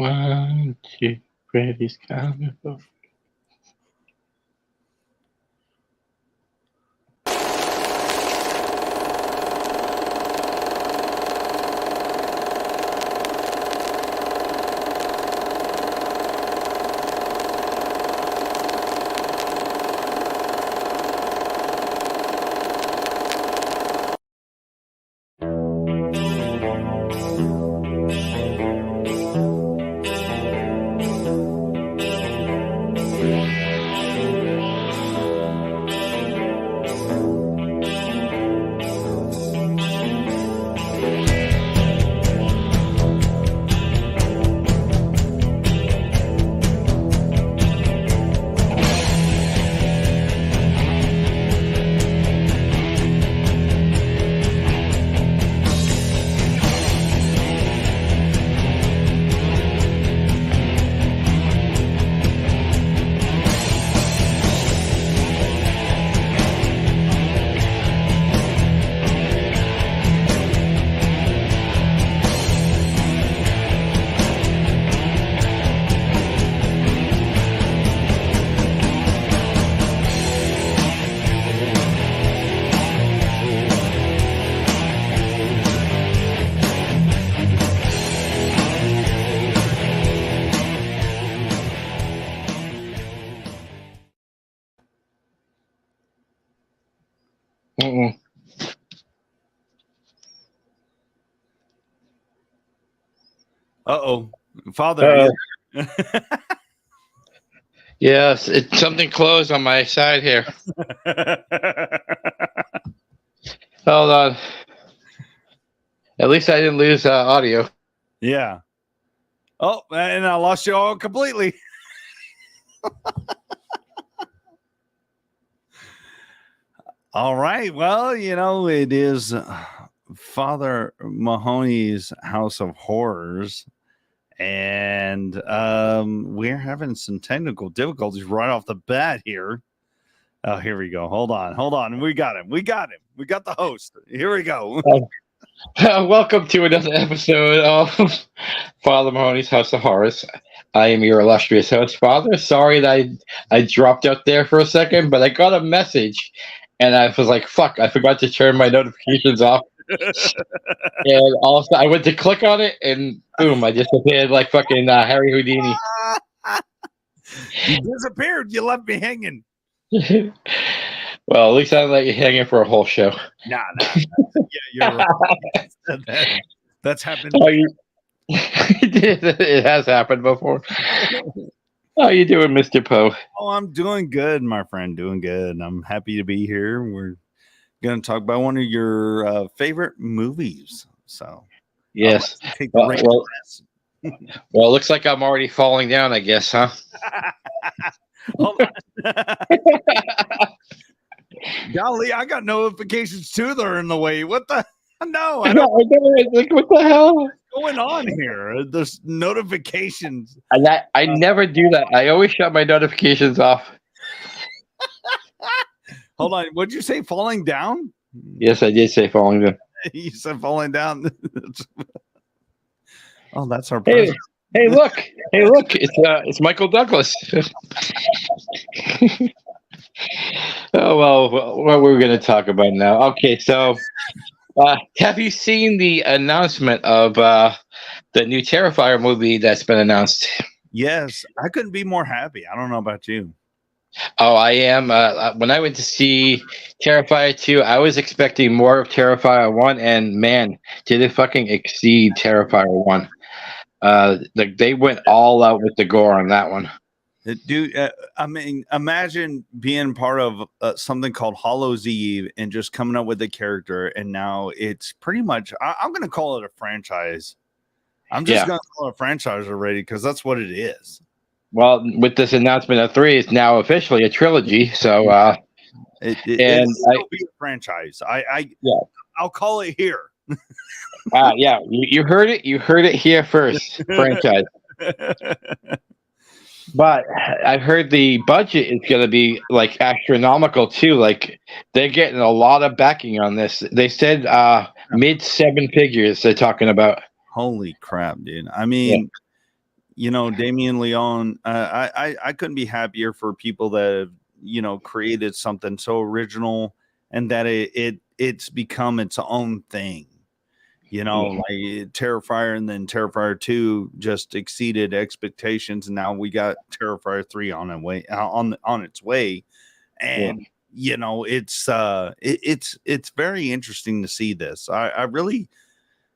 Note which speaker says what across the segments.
Speaker 1: One, two, Freddy's comic book. Mm-mm.
Speaker 2: Uh-oh. Father.
Speaker 1: Yes, it's something closed on my side here. Hold on. At least I didn't lose audio.
Speaker 2: Yeah. Oh, and I lost you all completely. All right. Well, it is Father Mahoney's House of Horrors. And we're having some technical difficulties right off the bat here. Oh, here we go. Hold on. We got him. We got the host. Here we go.
Speaker 1: Welcome to another episode of Father Mahoney's House of Horrors. I am your illustrious host, Father. Sorry that I dropped out there for a second, but I got a message, and I was like, fuck, I forgot to turn my notifications off. And also, I went to click on it, and boom, I disappeared like fucking Harry Houdini.
Speaker 2: You disappeared. You left me hanging.
Speaker 1: Well, at least I didn't let you hang in for a whole show.
Speaker 2: Nah. Yeah, you're right. That's happened.
Speaker 1: Oh, it has happened before. How you doing, Mr. Poe?
Speaker 2: Oh, I'm doing good, my friend. Doing good. I'm happy to be here. We're going to talk about one of your favorite movies. So,
Speaker 1: yes. Well, it looks like I'm already falling down, I guess, huh?
Speaker 2: Hold on. Golly, I got notifications too that are in the way. What the? No, I don't.
Speaker 1: Like, what the hell?
Speaker 2: What's going on here? There's notifications.
Speaker 1: I never do that. I always shut my notifications off.
Speaker 2: Hold on. What'd you say? Falling down?
Speaker 1: Yes, I did say falling down.
Speaker 2: You said falling down. Oh, that's our
Speaker 1: president. Hey, look! It's Michael Douglas. Oh well, what we're going to talk about now? Okay, so have you seen the announcement of the new Terrifier movie that's been announced?
Speaker 2: Yes, I couldn't be more happy. I don't know about you.
Speaker 1: Oh, I am. When I went to see Terrifier 2, I was expecting more of Terrifier 1, and man, did it fucking exceed Terrifier 1. They went all out with the gore on that one.
Speaker 2: Dude, I mean, imagine being part of something called Hallows Eve and just coming up with a character, and now it's pretty much, I'm going to call it a franchise. I'm just going to call it a franchise already because that's what it is. Well,
Speaker 1: with this announcement of 3, it's now officially a trilogy. So,
Speaker 2: it'll be a franchise. I'll call it here.
Speaker 1: Yeah, you heard it. You heard it here first. Franchise. But I heard the budget is going to be like astronomical too. Like they're getting a lot of backing on this. They said mid 7 figures they're talking about.
Speaker 2: Holy crap, dude. I mean, Damien Leone, I couldn't be happier for people that have, created something so original and that it's become its own thing. Like Terrifier, and then Terrifier 2 just exceeded expectations, and now we got Terrifier 3 on its way. And it's very interesting to see this. I really,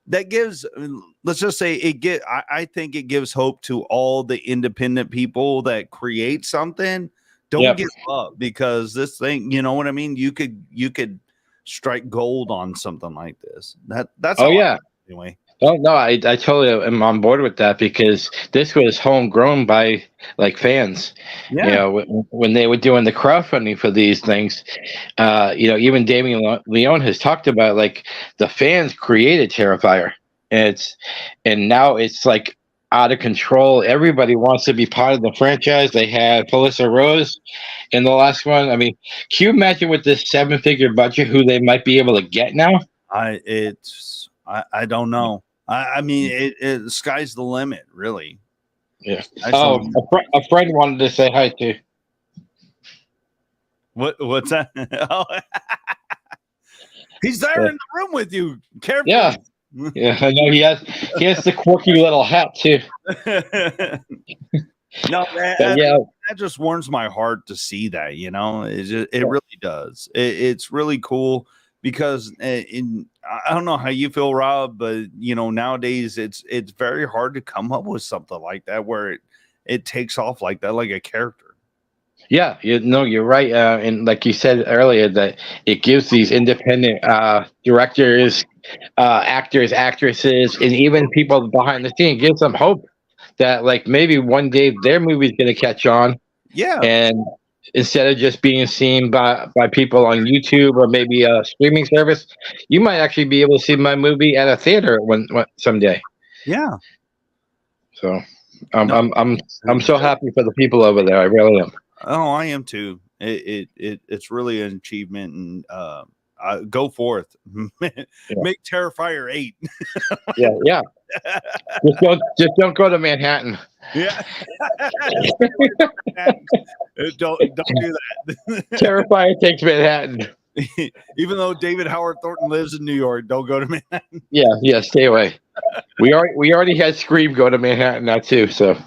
Speaker 2: that gives, let's just say I think it gives hope to all the independent people that create something. Don't give up, because this thing, you know what I mean? You could strike gold on something like this. That's anyway.
Speaker 1: Oh no, I totally am on board with that, because this was homegrown by like fans.
Speaker 2: Yeah.
Speaker 1: When they were doing the crowdfunding for these things, even Damien Leone has talked about, like, the fans created Terrifier, and now it's like out of control. Everybody wants to be part of the franchise. They had Felissa Rose in the last one. I mean, can you imagine with this 7-figure budget who they might be able to get now?
Speaker 2: I don't know. I mean, the sky's the limit, really.
Speaker 1: Yeah. A friend wanted to say hi too.
Speaker 2: What's that? Oh. He's there in the room with you. Careful.
Speaker 1: Yeah. Yeah, I know he has the quirky little hat too.
Speaker 2: No, that just warms my heart to see that. It really does. It's really cool, because I don't know how you feel, Rob, but nowadays it's very hard to come up with something like that where it takes off like that, like a character.
Speaker 1: Yeah, you're right, and like you said earlier, that it gives these independent directors, actors, actresses, and even people behind the scene, gives them hope that, like, maybe one day their movie's going to catch on.
Speaker 2: Yeah.
Speaker 1: And instead of just being seen by people on YouTube or maybe a streaming service, you might actually be able to see my movie at a theater someday.
Speaker 2: Yeah.
Speaker 1: So I'm so happy for the people over there. I really am.
Speaker 2: Oh, I am too. It's really an achievement, and go forth. Make Terrifier 8.
Speaker 1: Yeah. Just don't go to Manhattan.
Speaker 2: Yeah. Don't do that.
Speaker 1: Terrifier takes Manhattan.
Speaker 2: Even though David Howard Thornton lives in New York, don't go to Manhattan.
Speaker 1: Yeah, stay away. We already had Scream go to Manhattan now too. So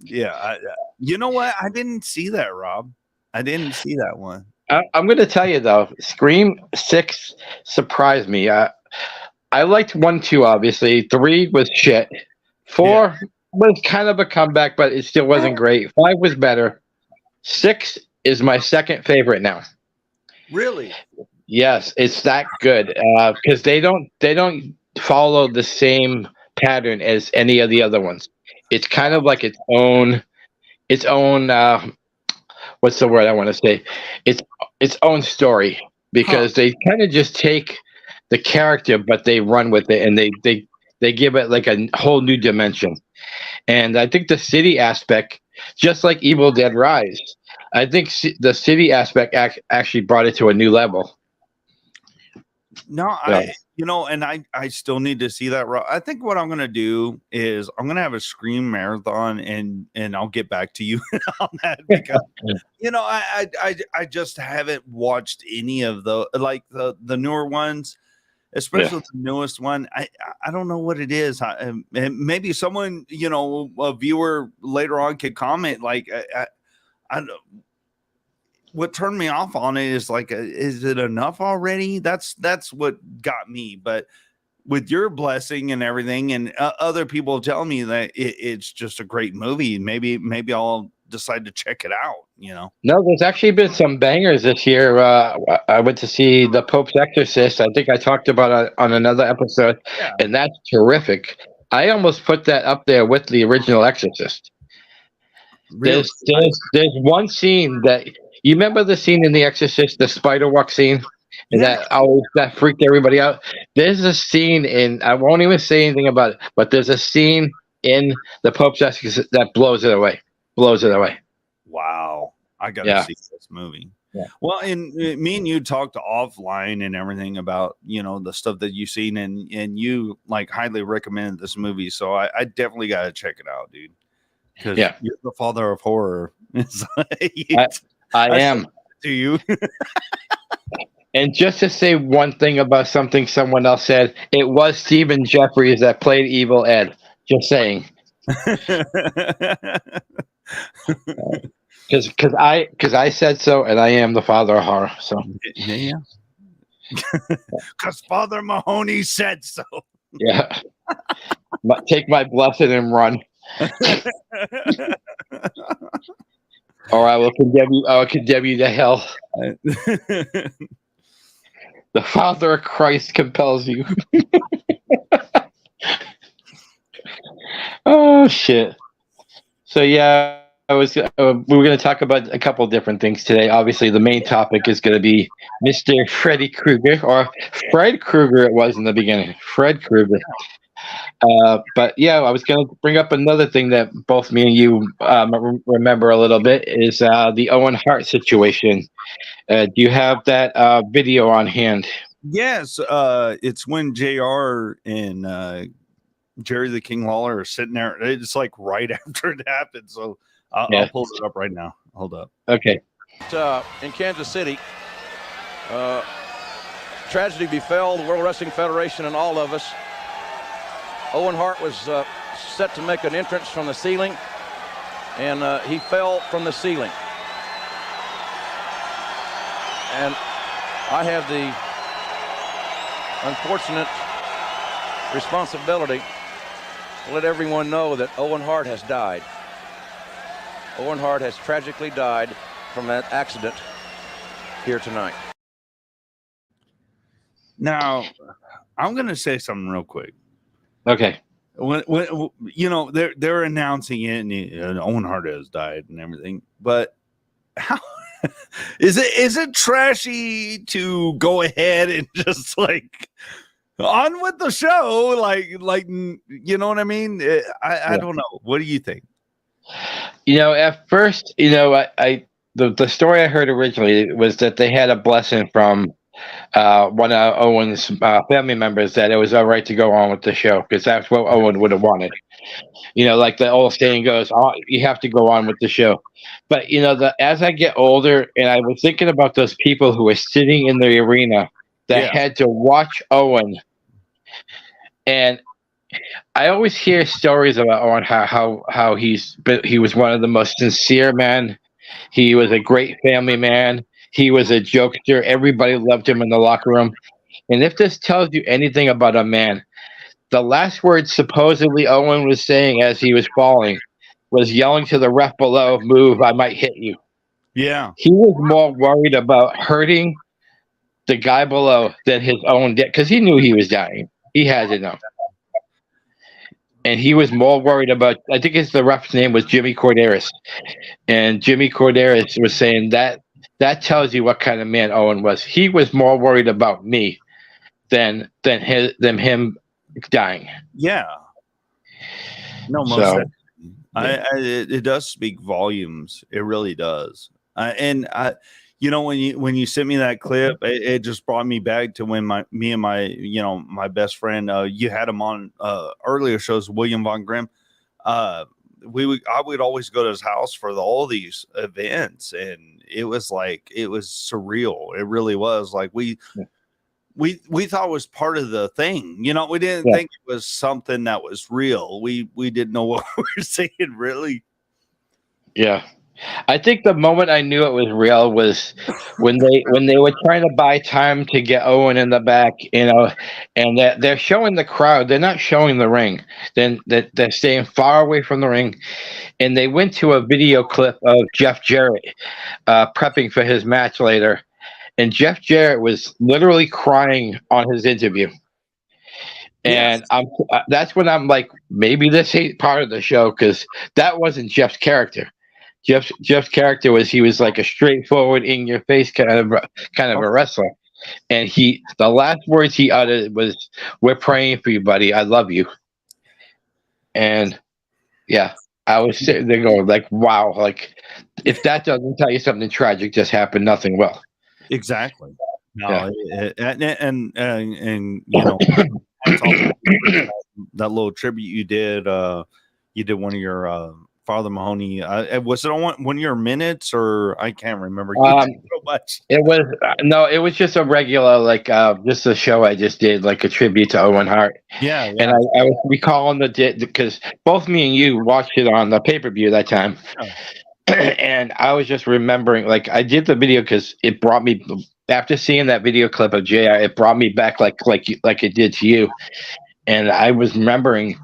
Speaker 2: yeah, you know what? I didn't see that, Rob. I didn't see that one.
Speaker 1: I'm going to tell you though, Scream 6 surprised me. I liked 1, 2, obviously. 3 was shit. 4 was kind of a comeback, but it still wasn't great. 5 was better. 6 is my second favorite now.
Speaker 2: Really?
Speaker 1: Yes, it's that good, because they don't follow the same pattern as any of the other ones. It's kind of like its own. What's the word I want to say? Its own story, because they kind of just take the character, but they run with it, and they give it like a whole new dimension. And I think the city aspect, just like Evil Dead Rise, I think the city aspect actually brought it to a new level.
Speaker 2: No, and I still need to see that. I think what I'm going to do is I'm going to have a Scream marathon, and I'll get back to you on that, because I just haven't watched any of the newer ones, especially the newest one. I don't know what it is. And maybe someone, a viewer later on could comment, like, I what turned me off on it is, like, is it enough already? That's what got me. But with your blessing and everything, and other people telling me that it's just a great movie, maybe I'll decide to check it out.
Speaker 1: No, there's actually been some bangers this year. I went to see The Pope's Exorcist. I think I talked about it on another episode, and that's terrific. I almost put that up there with the original Exorcist. Really? There's one scene that you remember, the scene in The Exorcist, the spider walk scene, and that freaked everybody out. There's a scene I won't even say anything about it, but there's a scene in The Pope's Exorcist that blows it away.
Speaker 2: Wow, I gotta see this movie. Yeah. Well, and me and you talked offline and everything about the stuff that you've seen, and you like highly recommended this movie, so I definitely gotta check it out, dude. because
Speaker 1: Yeah.
Speaker 2: you're the father of horror. It's
Speaker 1: I
Speaker 2: I
Speaker 1: am.
Speaker 2: to you.
Speaker 1: And just to say one thing about something someone else said, it was Stephen Jeffries that played Evil Ed. Just saying. Because I said so, and I am the father of horror. So
Speaker 2: Yeah. Because Father Mahoney said so.
Speaker 1: yeah, take my blessing and run, or I will condemn you. I will condemn you to hell. The Father of Christ compels you. Oh shit. So yeah, we were going to talk about a couple of different things today. Obviously, the main topic is going to be Mr. Freddy Krueger, or Fred Krueger. It was in the beginning, Fred Krueger. But yeah, I was going to bring up another thing that both me and you remember a little bit is the Owen Hart situation. Do you have that video on hand?
Speaker 2: Yes, it's when JR and Jerry the King Lawler are sitting there. It's like right after it happened. So I'll pull it up right now. Hold up.
Speaker 1: Okay.
Speaker 3: In Kansas City, tragedy befell the World Wrestling Federation and all of us. Owen Hart was set to make an entrance from the ceiling, and he fell from the ceiling. And I have the unfortunate responsibility to let everyone know that Owen Hart has died. Owen Hart has tragically died from that accident here tonight.
Speaker 2: Now, I'm going to say something real quick.
Speaker 1: Okay.
Speaker 2: When you know they're announcing it, and Owen Hart has died and everything, but how is it trashy to go ahead and just like on with the show, like you know what I mean? I don't know. What do you think?
Speaker 1: At first, the story I heard originally was that they had a blessing from one of Owen's family members that it was all right to go on with the show because that's what Owen would have wanted. Like the old saying goes, oh, you have to go on with the show. But as I get older, and I was thinking about those people who were sitting in the arena that had to watch Owen, and I always hear stories about Owen how he was one of the most sincere men. He was a great family man. He was a jokester. Everybody loved him in the locker room. And if this tells you anything about a man, the last words supposedly Owen was saying as he was falling was yelling to the ref below, "Move, I might hit you."
Speaker 2: Yeah.
Speaker 1: He was more worried about hurting the guy below than his own death because he knew he was dying. He had to know. And he was more worried about, I think the ref's name was Jimmy Corderas. And Jimmy Corderas was saying that tells you what kind of man Owen was. He was more worried about me than him dying.
Speaker 2: Yeah. No, most definitely. It does speak volumes. It really does. And when you sent me that clip, it just brought me back to when me and my best friend, you had him on earlier shows, William Von Grimm. I would always go to his house for all these events, and it was surreal. It really was. Like we thought it was part of the thing. We didn't think it was something that was real. We didn't know what we were saying, really. Yeah.
Speaker 1: I think the moment I knew it was real was when they were trying to buy time to get Owen in the back, and they're showing the crowd. They're not showing the ring. Then they're staying far away from the ring, and they went to a video clip of Jeff Jarrett prepping for his match later, and Jeff Jarrett was literally crying on his interview. And that's when I'm like, maybe this ain't part of the show because that wasn't Jeff's character. Jeff's character he was like a straightforward, in your face kind of a wrestler, and the last words he uttered was, "We're praying for you, buddy. I love you." And I was sitting there going like, "Wow!" Like if that doesn't tell you something tragic just happened, nothing will.
Speaker 2: Exactly. No, and that little tribute you did. You did one of your Father Mahoney? Was it on one of your minutes, or I can't remember? You
Speaker 1: Um,
Speaker 2: did so much.
Speaker 1: it was no, it was just a regular just a show I just did, like a tribute to Owen Hart.
Speaker 2: Yeah,
Speaker 1: And I was recalling because both me and you watched it on the pay-per-view that time.
Speaker 2: Oh.
Speaker 1: And I was just remembering, like, I did the video because it brought me, after seeing that video clip of JR, it brought me back like it did to you. And I was remembering,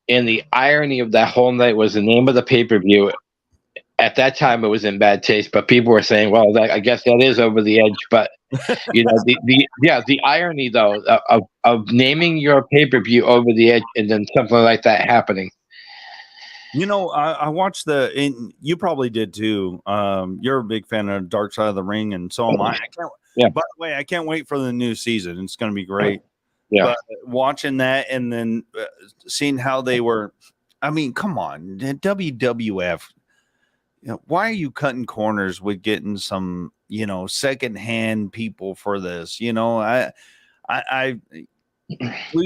Speaker 1: and the irony of that whole night was the name of the pay-per-view. At that time, it was in bad taste, but people were saying, "Well, I guess that is over the edge." But the irony though of naming your pay-per-view over the edge, and then something like that happening.
Speaker 2: I watched and you probably did too. You're a big fan of Dark Side of the Ring, and so am I.
Speaker 1: Yeah.
Speaker 2: By the way, I can't wait for the new season. It's going to be great.
Speaker 1: Yeah.
Speaker 2: But watching that and then seeing how they were, I mean, come on, WWF. Why are you cutting corners with getting some, secondhand people for this? We've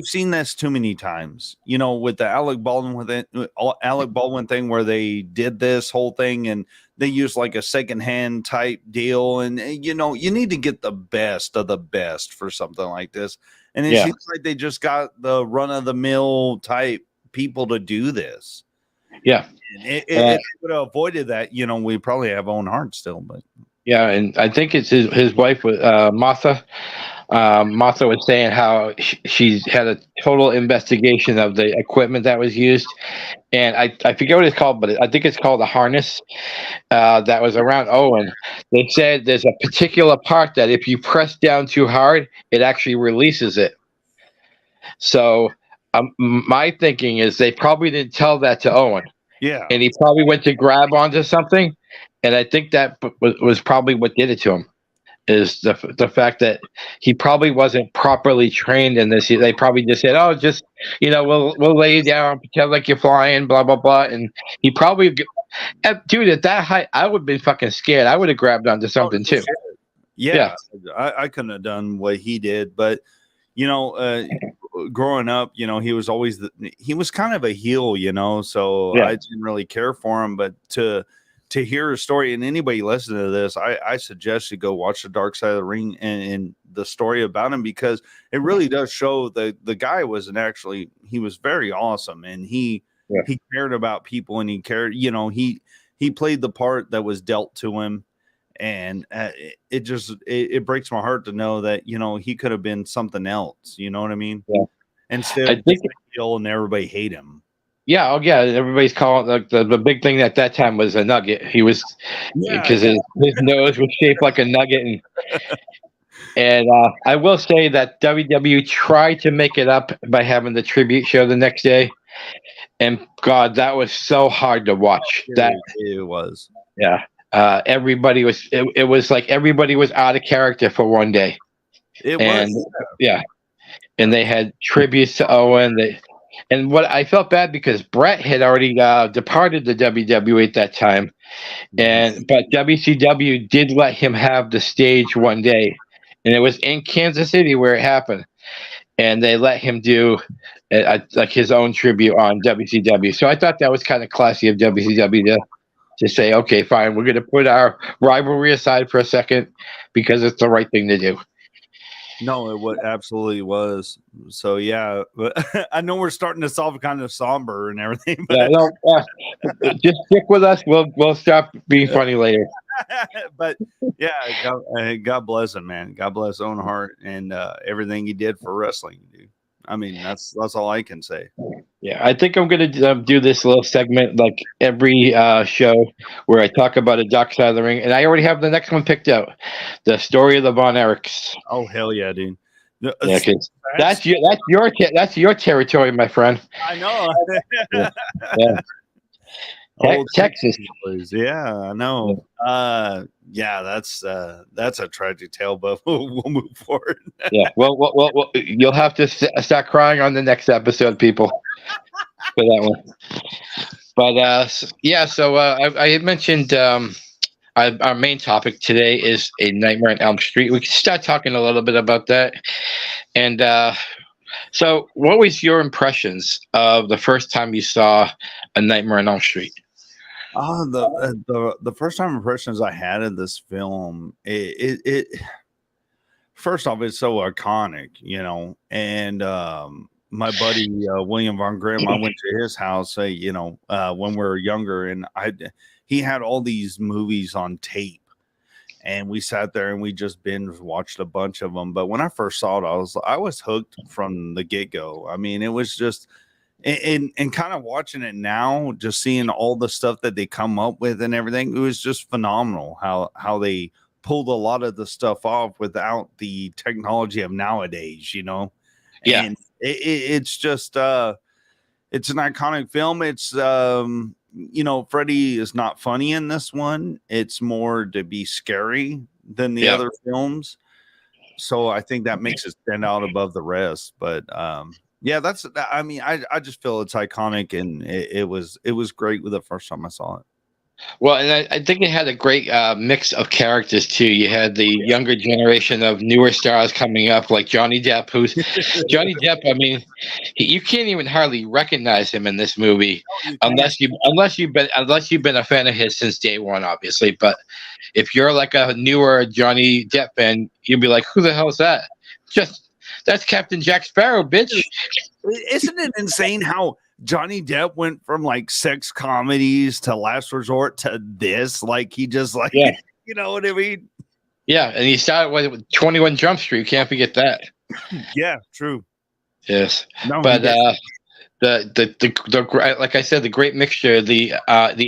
Speaker 2: seen this too many times, with the Alec Baldwin thing where they did this whole thing and they used like a secondhand type deal. And, you need to get the best of the best for something like this. And it seems like they just got the run of the mill type people to do this.
Speaker 1: Yeah.
Speaker 2: If they would have avoided that, we probably have Owen Hart still, but
Speaker 1: yeah. And I think it's his wife, Martha. Martha was saying how she's had a total investigation of the equipment that was used, and I forget what it's called, but I think it's called a harness that was around Owen. They said there's a particular part that if you press down too hard, it actually releases it. So my thinking is they probably didn't tell that to Owen.
Speaker 2: Yeah,
Speaker 1: and he probably went to grab onto something, and I think that was probably what did it to him. Is the fact that he probably wasn't properly trained in this. They probably just said, "Oh, just we'll lay you down, pretend like you're flying, blah blah blah." And he probably, dude, at that height, I would have been fucking scared. I would have grabbed onto something too.
Speaker 2: Sure. Yeah. I couldn't have done what he did, but growing up, he was always he was kind of a heel, so I didn't really care for him, but to hear a story, and anybody listening to this, I suggest you go watch the Dark Side of the Ring and the story about him, because it really does show the guy he was very awesome, and he cared about people, and he cared, he played the part that was dealt to him, and it breaks my heart to know that he could have been something else. You know what I mean?
Speaker 1: Yeah.
Speaker 2: Instead of heel and everybody hate him.
Speaker 1: Yeah, everybody's calling the big thing at that time was a nugget. He was because his nose was shaped like a nugget, and I will say that WWE tried to make it up by having the tribute show the next day, and God, that was so hard to watch.
Speaker 2: It was.
Speaker 1: Yeah, everybody was. It was like everybody was out of character for one day. And they had tributes to Owen. And what I felt bad because Brett had already departed the WWE at that time, but WCW did let him have the stage one day, and it was in Kansas City where it happened, and they let him do like his own tribute on WCW. So I thought that was kind of classy of WCW to say, okay, fine, we're going to put our rivalry aside for a second because it's the right thing to do.
Speaker 2: No, it absolutely was. So yeah, but I know we're starting to solve kind of somber and everything. But
Speaker 1: just stick with us. We'll stop being funny later.
Speaker 2: But yeah, God bless him, man. God bless Owen Hart and everything he did for wrestling, dude. I mean, that's all I can say.
Speaker 1: Yeah, I think I'm going to do this little segment like every show where I talk about a Dark Side of the Ring, and I already have the next one picked out, the story of the Von Erichs.
Speaker 2: Oh hell yeah, dude!
Speaker 1: Yeah, that's your territory, my friend.
Speaker 2: I know.
Speaker 1: Texas.
Speaker 2: Yeah, I know. Yeah, that's a tragic tale, but we'll move forward.
Speaker 1: Yeah, well, you'll have to start crying on the next episode, people, for that one. But so I had mentioned our main topic today is A Nightmare on Elm Street. We can start talking a little bit about that. And so what was your impressions of the first time you saw A Nightmare on Elm Street?
Speaker 2: The first time impressions I had of this film, it first off, it's so iconic, and my buddy William Von Grimm, I went to his house, when we were younger, and he had all these movies on tape, and we sat there and we just binge watched a bunch of them. But when I first saw it, I was hooked from the get go. I mean, it was just. And kind of watching it now, just seeing all the stuff that they come up with and everything, it was just phenomenal how they pulled a lot of the stuff off without the technology of nowadays,
Speaker 1: Yeah.
Speaker 2: And it's just it's an iconic film. It's Freddy is not funny in this one. It's more to be scary than the other films. So I think that makes it stand out above the rest. But yeah, I just feel it's iconic, and it was great with the first time I saw it.
Speaker 1: Well, and I think it had a great mix of characters too. You had the younger generation of newer stars coming up, like Johnny Depp. Johnny Depp? I mean, you can't even hardly recognize him in this movie unless you've been a fan of his since day one, obviously. But if you're like a newer Johnny Depp fan, you'll be like, "Who the hell is that?" That's Captain Jack Sparrow, bitch.
Speaker 2: Isn't it insane how Johnny Depp went from like sex comedies to Last Resort to this? Like he just you know what I mean?
Speaker 1: Yeah, and he started with 21 Jump Street. You can't forget that.
Speaker 2: Yeah, true.
Speaker 1: Yes, no, but the like I said, the great mixture, the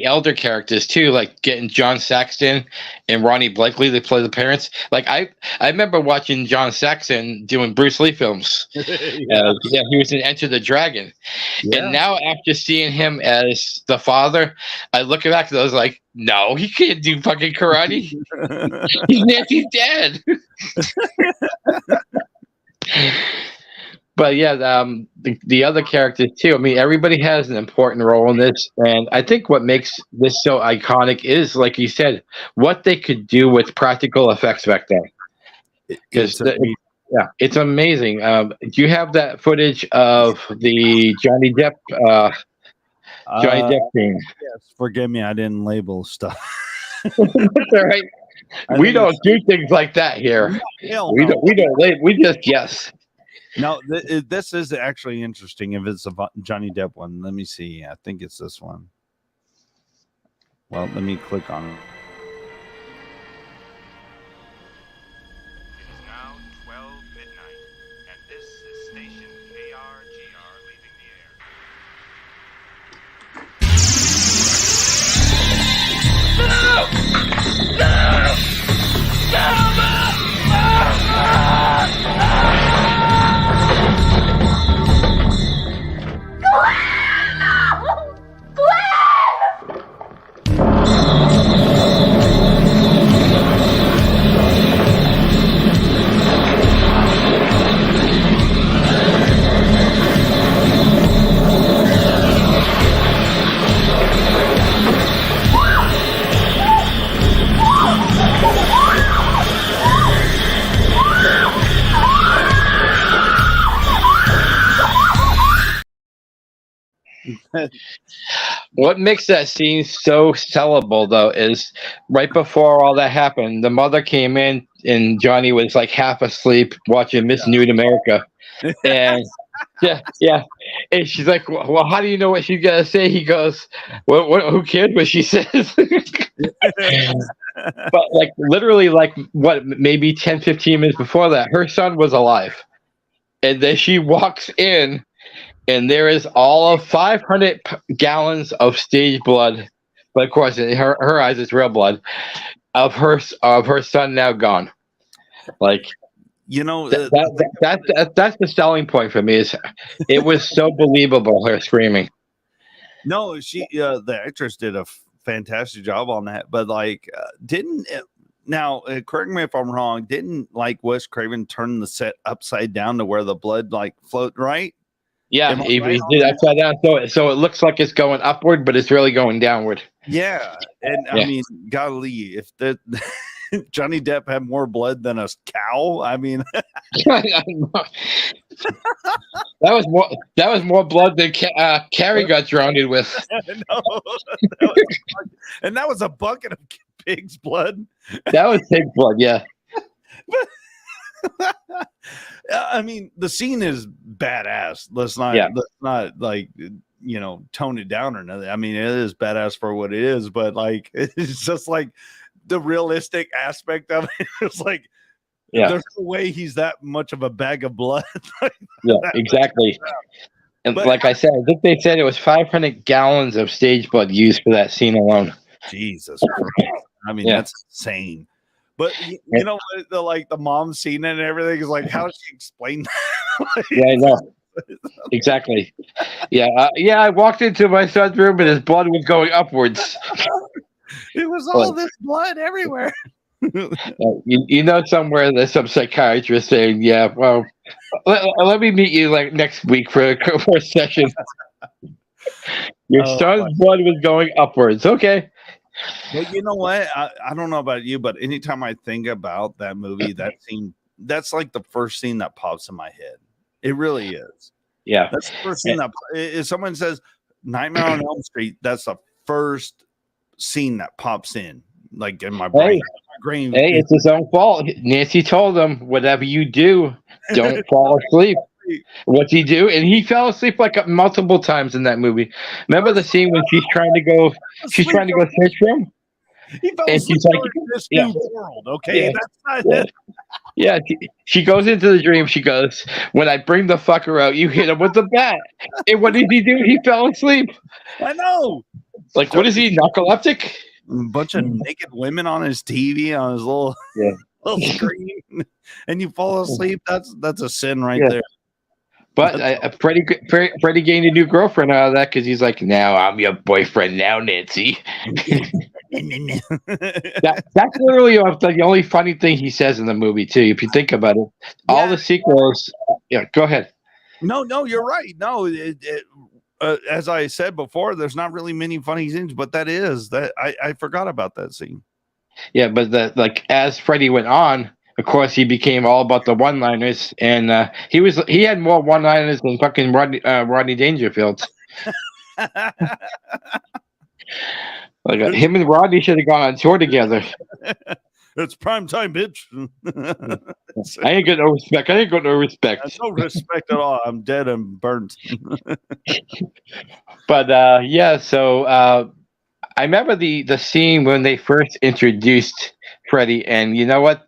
Speaker 1: elder characters too, like getting John Saxon and Ronnie Blakely, they play the parents. Like I remember watching John Saxon doing Bruce Lee films. He was in Enter the Dragon, and now after seeing him as the father, I look back and I was like, no, he can't do fucking karate. He's dead. But yeah, the other characters too. I mean, everybody has an important role in this, and I think what makes this so iconic is, like you said, what they could do with practical effects back then. It's amazing. Do you have that footage of the Johnny Depp scene?
Speaker 2: Yes, forgive me, I didn't label stuff.
Speaker 1: That's all right. We don't do things like that here. No, we don't label. We just guess.
Speaker 2: No, this is actually interesting. If it's a Johnny Depp one, let me see. I think it's this one. Well, let me click on it.
Speaker 4: It is now 12 midnight, and this is station KRGR leaving the air.
Speaker 1: What makes that scene so sellable, though, is right before all that happened, the mother came in and Johnny was like half asleep watching Miss Nude America. And yeah. And she's like, well, how do you know what she's going to say? He goes, who cares what she says? But like literally like what, maybe 10, 15 minutes before that, her son was alive. And then she walks in, and there is all of 500 gallons of stage blood, but of course, in her eyes, it's real blood of her son now gone. Like, that's the selling point for me. Is it was so believable, her screaming.
Speaker 2: No, the actress did a fantastic job on that, but like, correct me if I'm wrong, didn't like Wes Craven turn the set upside down to where the blood like float right?
Speaker 1: Yeah, he did upside down, so it looks like it's going upward, but it's really going downward.
Speaker 2: Yeah, and I mean, golly, if Johnny Depp had more blood than a cow. I mean,
Speaker 1: that was more blood than Carrie got drowned with.
Speaker 2: no, and that was a bucket of pig's blood.
Speaker 1: That was pig blood, yeah.
Speaker 2: I mean, the scene is badass. Let's not like, tone it down or nothing. I mean, it is badass for what it is, but like, it's just like the realistic aspect of it. It's like, there's no way he's that much of a bag of blood.
Speaker 1: Yeah, exactly. And like I said, I think they said it was 500 gallons of stage blood used for that scene alone.
Speaker 2: Jesus Christ. I mean, that's insane. But you know, the mom scene and everything is like, how does she explain that?
Speaker 1: Yeah, I know. Exactly. Yeah. I walked into my son's room and his blood was going upwards.
Speaker 2: It was all this blood everywhere.
Speaker 1: Somewhere there's some psychiatrist saying, yeah, well, let me meet you like next week for a session. Your son's blood was going upwards. Okay.
Speaker 2: But you know what? I don't know about you, but anytime I think about that movie, that scene, that's like the first scene that pops in my head. It really is.
Speaker 1: Yeah.
Speaker 2: That's the first scene that if someone says Nightmare on Elm Street, that's the first scene that pops in, like in my brain.
Speaker 1: Hey, it's his own fault. Nancy told him, whatever you do, don't fall asleep. What's he do? And he fell asleep like multiple times in that movie. Remember the scene when she's trying to go search for him?
Speaker 2: He fell asleep in this new world. Okay, that's not it.
Speaker 1: Yeah, she goes into the dream. She goes, when I bring the fucker out, you hit him with the bat. And what did he do? He fell asleep.
Speaker 2: I know.
Speaker 1: Like, what is he, narcoleptic?
Speaker 2: A bunch of naked women on his TV, on his little screen, and you fall asleep. That's a sin right there.
Speaker 1: But Freddie gained a new girlfriend out of that because he's like, now I'm your boyfriend now, Nancy. That's literally the only funny thing he says in the movie, too, if you think about it. All the sequels. Yeah, go ahead.
Speaker 2: No, you're right. No, as I said before, there's not really many funny scenes, but I forgot about that scene. Yeah,
Speaker 1: but as Freddie went on, of course, he became all about the one-liners, and he had more one-liners than fucking Rodney Dangerfield. Him and Rodney should have gone on tour together.
Speaker 2: It's prime time, bitch.
Speaker 1: I ain't got no respect.
Speaker 2: No respect at all. I'm dead and burnt.
Speaker 1: But so I remember the scene when they first introduced Freddy, and you know what?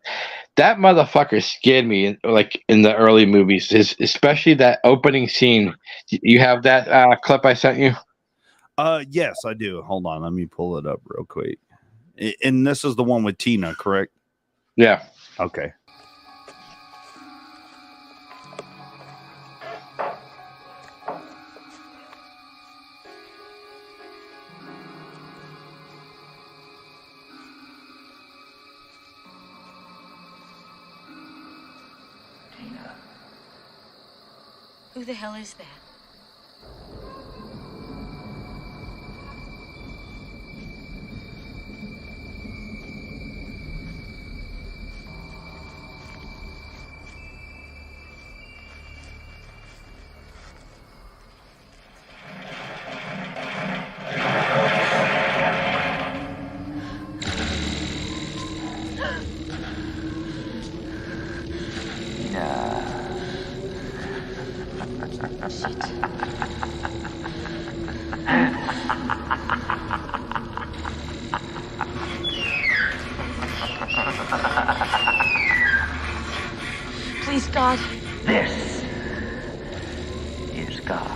Speaker 1: That motherfucker scared me, like in the early movies, especially that opening scene. You have that clip I sent you?
Speaker 2: Yes, I do. Hold on, let me pull it up real quick. And this is the one with Tina, correct?
Speaker 1: Yeah.
Speaker 2: Okay.
Speaker 5: Who the hell is that? Please, God.
Speaker 6: This is God.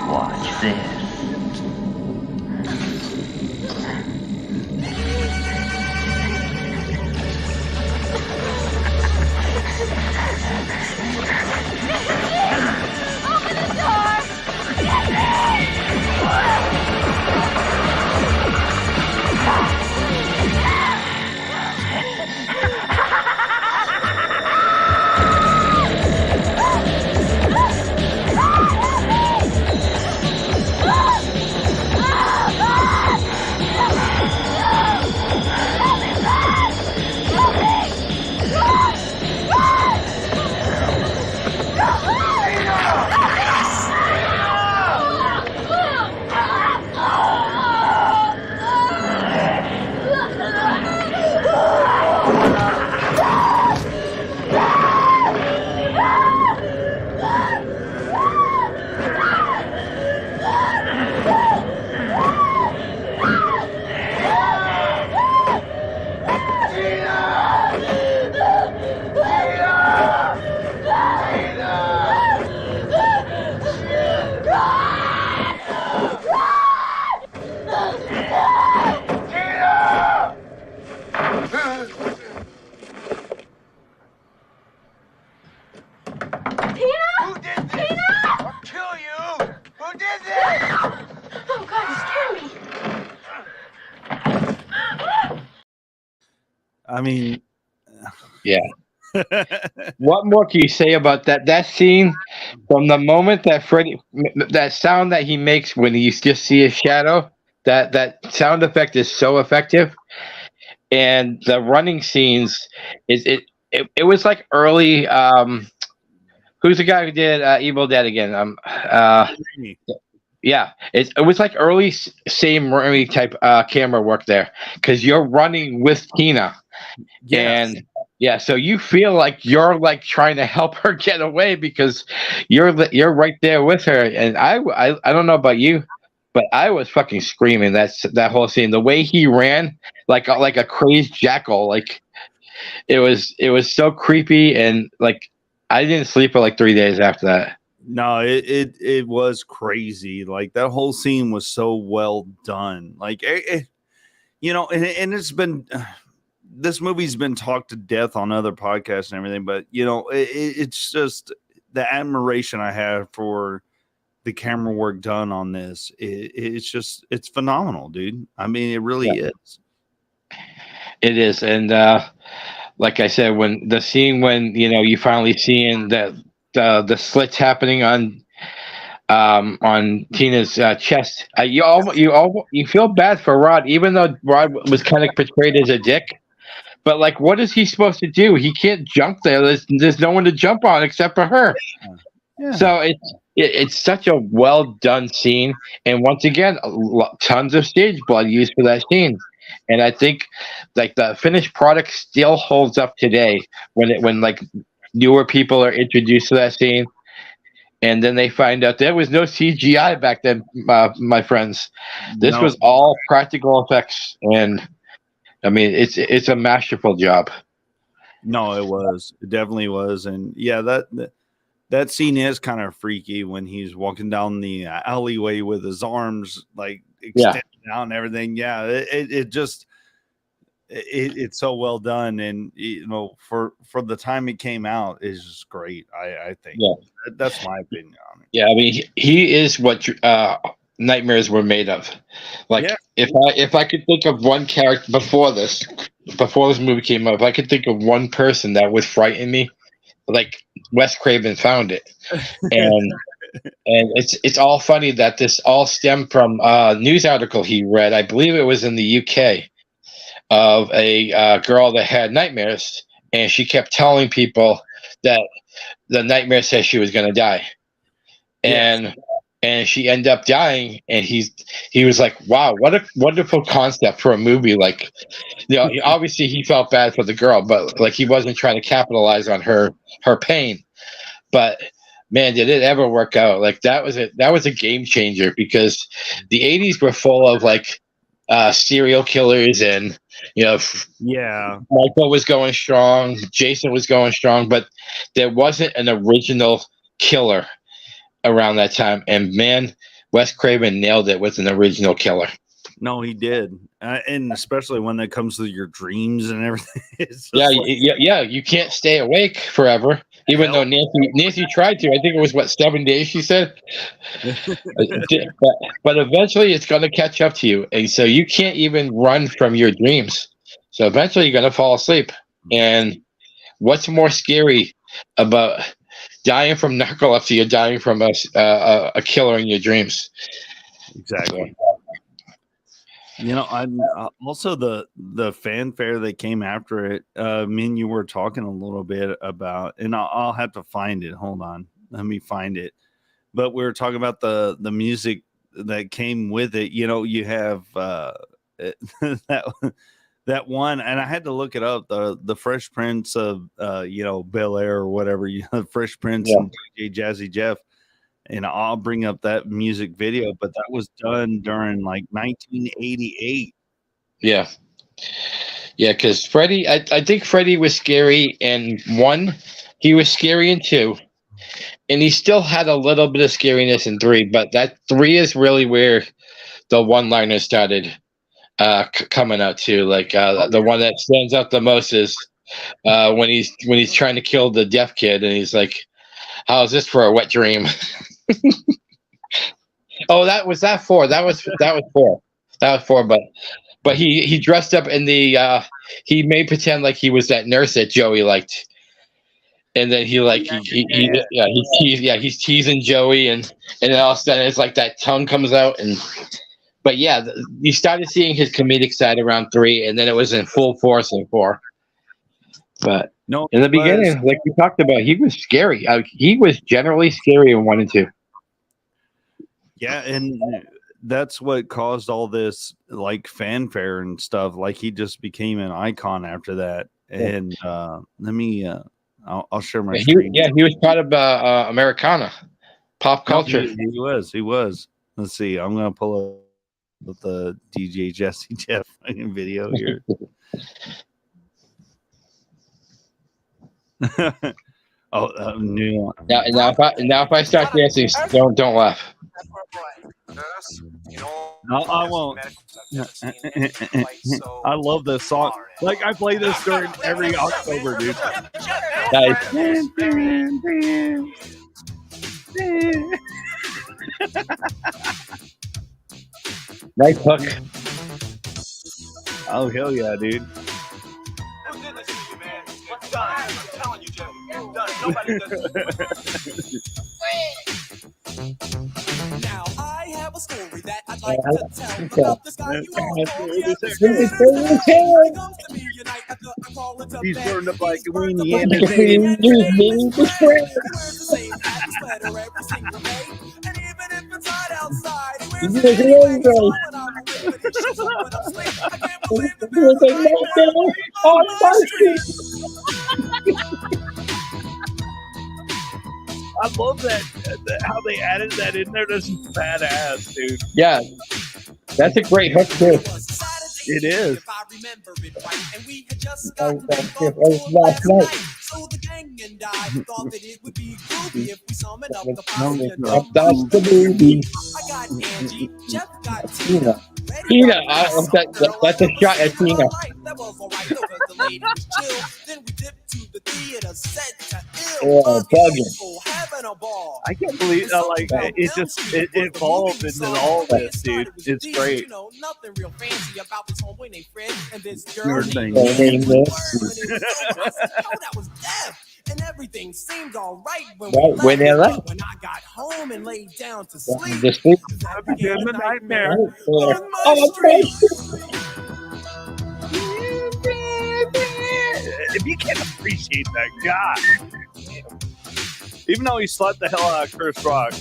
Speaker 6: Watch this.
Speaker 5: Open the door!
Speaker 2: I mean,
Speaker 1: Yeah. What more can you say about that scene? From the moment that Freddy, that sound that he makes when you just see his shadow, that sound effect is so effective. And the running scenes, it was like early. Who's the guy who did Evil Dead again? Yeah, it was like early Sam Raimi type camera work there, because you're running with Tina.
Speaker 2: yes.
Speaker 1: And yeah, so you feel like you're like trying to help her get away because you're right there with her. And I don't know about you, but I was fucking screaming that whole scene. The way he ran like a crazed jackal, like it was so creepy, and like I didn't sleep for like 3 days after that.
Speaker 2: No, it was crazy. Like that whole scene was so well done. Like and it's been this movie's been talked to death on other podcasts and everything, but it's just the admiration I have for the camera work done on this. It's phenomenal, dude. I mean, it really is.
Speaker 1: It is, and like I said, when the scene when you finally seeing the slits happening on Tina's chest, you feel bad for Rod, even though Rod was kind of portrayed as a dick. But like, what is he supposed to do? He can't jump there. There's no one to jump on except for her.
Speaker 2: Yeah.
Speaker 1: So it's such a well done scene, and once again, tons of stage blood used for that scene. And I think like the finished product still holds up today when like newer people are introduced to that scene, and then they find out there was no CGI back then, my friends. This
Speaker 2: No.
Speaker 1: was all practical effects, and I mean it's a masterful job.
Speaker 2: No, it definitely was. And yeah, that scene is kind of freaky when he's walking down the alleyway with his arms like extended out and everything. Yeah, it's so well done, and for the time it came out is just great. I think.
Speaker 1: Yeah.
Speaker 2: That's my opinion on it.
Speaker 1: Yeah, I mean he is what nightmares were made of. Like if I could think of one character before this movie came up, if I could think of one person that would frighten me, like Wes Craven found it. And it's all funny that this all stemmed from a news article he read. I believe it was in the UK, of a girl that had nightmares, and she kept telling people that the nightmare said she was going to die, and she ended up dying. And he was like, "Wow, what a wonderful concept for a movie!" Like, obviously he felt bad for the girl, but like he wasn't trying to capitalize on her pain. But man, did it ever work out? Like that was a game changer, because the 80s were full of like serial killers, and Michael was going strong, Jason was going strong, but there wasn't an original killer around that time. And man, Wes Craven nailed it with an original killer.
Speaker 2: No, he did, and especially when it comes to your dreams and everything.
Speaker 1: You can't stay awake forever, even though Nancy tried to. I think it was 7 days, she said. but eventually, it's going to catch up to you, and so you can't even run from your dreams. So eventually, you're going to fall asleep. And what's more scary about dying from narcolepsy or dying from a killer in your dreams?
Speaker 2: Exactly. I'm also the fanfare that came after it. Me and you were talking a little bit about, and I'll have to find it. Hold on, let me find it. But we were talking about the music that came with it. You have that one, and I had to look it up. The Fresh Prince of Bel Air or whatever. Fresh Prince and DJ Jazzy Jeff. And I'll bring up that music video, but that was done during like 1988.
Speaker 1: Yeah, because Freddy, I think Freddy was scary in 1. He was scary in 2, and he still had a little bit of scariness in 3. But that 3 is really where the one-liners started coming out too. Like the one that stands out the most is when he's trying to kill the deaf kid, and he's like, "How is this for a wet dream?" Oh, that was 4. That was 4. But but he dressed up in the he made pretend like he was that nurse that Joey liked, and then he's teasing Joey, and then all of a sudden it's like that tongue comes out, and but yeah, you started seeing his comedic side around 3, and then it was in full force in 4. But
Speaker 2: No,
Speaker 1: in the beginning, like we talked about, he was scary. He was generally scary in 1 and 2.
Speaker 2: Yeah, and that's what caused all this like fanfare and stuff. Like he just became an icon after that. And let me I'll share my screen.
Speaker 1: He was part of Americana pop culture.
Speaker 2: No, he was. Let's see. I'm gonna pull up the DJ Jesse Jeff video here. New.
Speaker 1: Now if I start dancing, don't laugh.
Speaker 2: No, I won't. I love this song. Like I play this during every October, dude.
Speaker 1: Nice. Nice hook.
Speaker 2: Oh hell yeah, dude.
Speaker 7: Now I have a story that I'd like to tell about this guy you all know.
Speaker 2: He's turned up like a weenie
Speaker 7: and
Speaker 2: and even if it's hot outside, he wears I love that how they added that in there. That's badass, dude.
Speaker 1: Yeah, that's a great hook too.
Speaker 2: It is.
Speaker 7: If I remember it right, and we had just
Speaker 1: Last night.
Speaker 7: So the gang and I thought that it would be groovy if we summoned up the
Speaker 1: That's the movie.
Speaker 7: I got Angie, Jeff got Tina.
Speaker 1: Tina, that's a shot at Tina.
Speaker 7: That was all right, because the lady was chill. Then we dipped to the theater, set to
Speaker 1: Oh, bugging.
Speaker 7: having a ball.
Speaker 2: I can't believe it evolved into all this, dude. It's great.
Speaker 7: You know, nothing real fancy about this homeboy named Fred and this girl
Speaker 2: Your
Speaker 7: named
Speaker 2: thing.
Speaker 7: that was death. And everything seemed all right when
Speaker 1: they left.
Speaker 7: When I got home and laid down to sleep,
Speaker 1: The sleep.
Speaker 7: that became a nightmare
Speaker 1: Oh,
Speaker 7: on my street.
Speaker 2: If you can't appreciate that guy, even though he slapped the hell out of Chris Rock.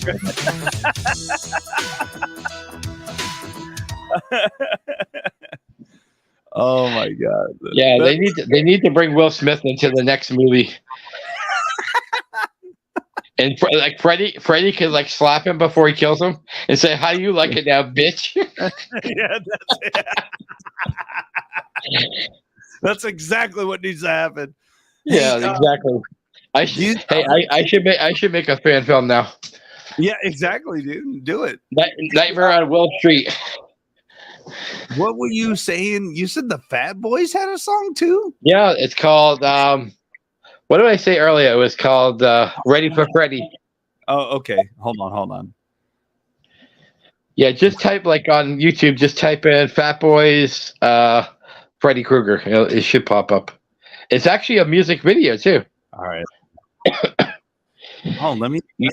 Speaker 2: Oh my god!
Speaker 1: Yeah, they need to bring Will Smith into the next movie. And like Freddy could like slap him before he kills him and say, "How do you like it now, bitch?"
Speaker 2: Yeah, that's exactly what needs to happen.
Speaker 1: Yeah,
Speaker 2: Hey,
Speaker 1: exactly. I should make a fan film now.
Speaker 2: Yeah, exactly, dude. Do it.
Speaker 1: Nightmare on Elm Street.
Speaker 2: What were you saying? You said the Fat Boys had a song too?
Speaker 1: Yeah, it's called. What did I say earlier? It was called "Ready for Freddy."
Speaker 2: Oh, okay. Hold on.
Speaker 1: Yeah, just type like on YouTube. Just type in "Fat Boys," Freddy Krueger. It should pop up. It's actually a music video too.
Speaker 2: All right. Oh, let me.
Speaker 1: You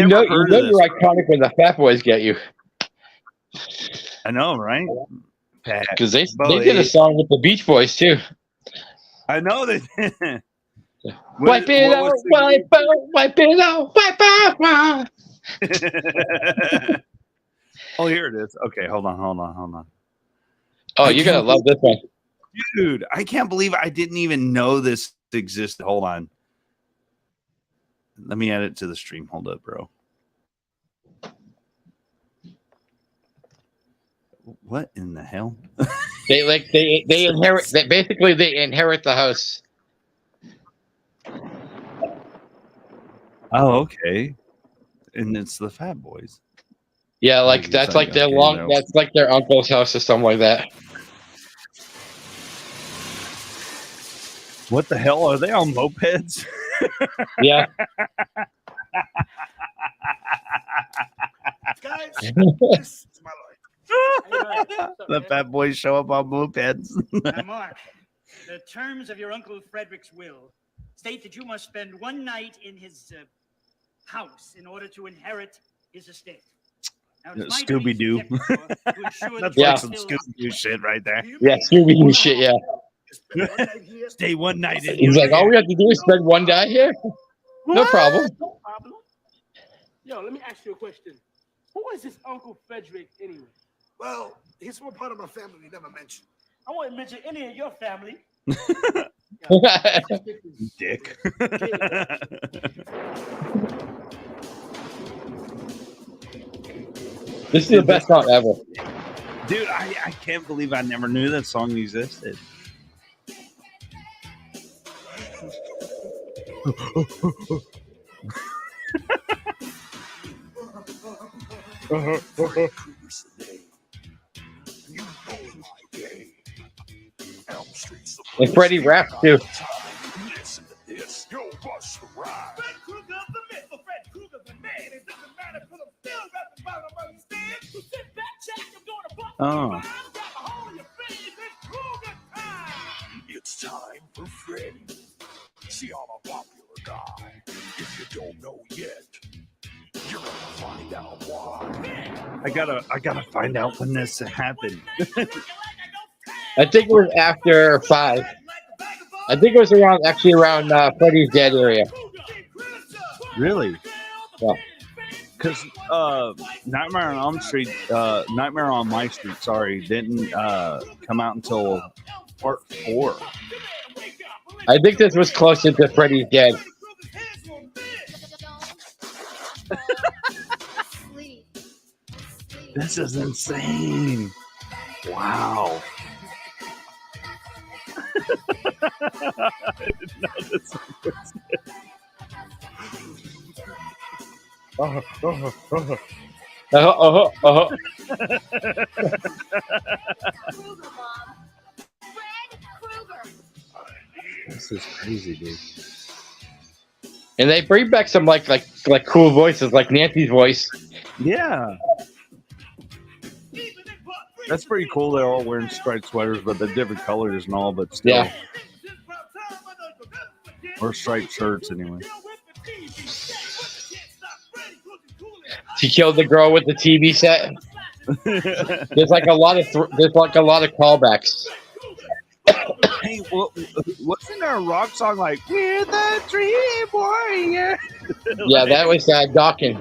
Speaker 1: know you're iconic when the Fat Boys get you.
Speaker 2: I know, right?
Speaker 1: Because they did a song with the Beach Boys too.
Speaker 2: I know that.
Speaker 1: Wipe it out, wipe it out, wipe out.
Speaker 2: Oh, here it is. Okay, hold on.
Speaker 1: Oh, you're gonna love this one,
Speaker 2: dude. I can't believe I didn't even know this existed. Hold on. Let me add it to the stream. Hold up, bro. What in the hell?
Speaker 1: they inherit. They inherit the house.
Speaker 2: Oh, okay. And it's the Fat Boys.
Speaker 1: Yeah, like that's like their that's like their uncle's house or something like that.
Speaker 2: What the hell are they on mopeds?
Speaker 1: Yeah.
Speaker 7: Guys, this is my life.
Speaker 2: The fat boys show up on mopeds.
Speaker 8: Now, Mark, the terms of your Uncle Frederick's will state that you must spend one night in his house in order to inherit his estate. Now, it's my duty as
Speaker 2: Scooby-Doo.
Speaker 8: executor to ensure
Speaker 2: That's
Speaker 8: that
Speaker 1: Yeah.
Speaker 2: like some Scooby-Doo shit right there.
Speaker 1: Yeah, Scooby-Doo shit, yeah.
Speaker 2: Stay one night in
Speaker 1: He's
Speaker 2: your
Speaker 1: like, all we have to do is spend one night here? No problem.
Speaker 9: No problem. Yo, let me ask you a question. Who is this Uncle Frederick anyway?
Speaker 7: Well, he's from a part of my family we never mentioned.
Speaker 8: I won't mention any of your family.
Speaker 2: Dick.
Speaker 1: This is the best song ever.
Speaker 2: Dude, I can't believe I never knew that song existed.
Speaker 1: And Freddie raps too.
Speaker 7: Listen to this. Yo, bust the ride.
Speaker 8: Fred Krueger, the myth, or Fred Krueger, the man. It doesn't matter because I'm still rapping about him, understand? So sit back, check, I'm going to bump
Speaker 2: Oh.
Speaker 8: grab a hold of your face, it's Krueger time.
Speaker 7: It's time for Freddy. See, I'm a popular guy. If you don't know yet, you're gonna find out why.
Speaker 2: I gotta find out when this happened.
Speaker 1: I think it was after 5. I think it was around Freddie's Dead area.
Speaker 2: Really?
Speaker 1: Yeah.
Speaker 2: Because Nightmare on Elm Street, Nightmare on My Street, sorry, didn't come out until part 4.
Speaker 1: I think this was closer to Freddie's Dead.
Speaker 2: This is insane. Wow. I didn't know this was This is crazy, dude.
Speaker 1: And they bring back some like cool voices, like Nancy's voice.
Speaker 2: Yeah. That's pretty cool. They're all wearing striped sweaters, but they're different colors and all, but still.
Speaker 1: Yeah.
Speaker 2: Or striped shirts, anyway.
Speaker 1: She killed the girl with the TV set. There's like a lot of callbacks.
Speaker 2: Hey, wasn't there a rock song like "We're the Dream Warrior"?
Speaker 1: Yeah, that was Dawkins.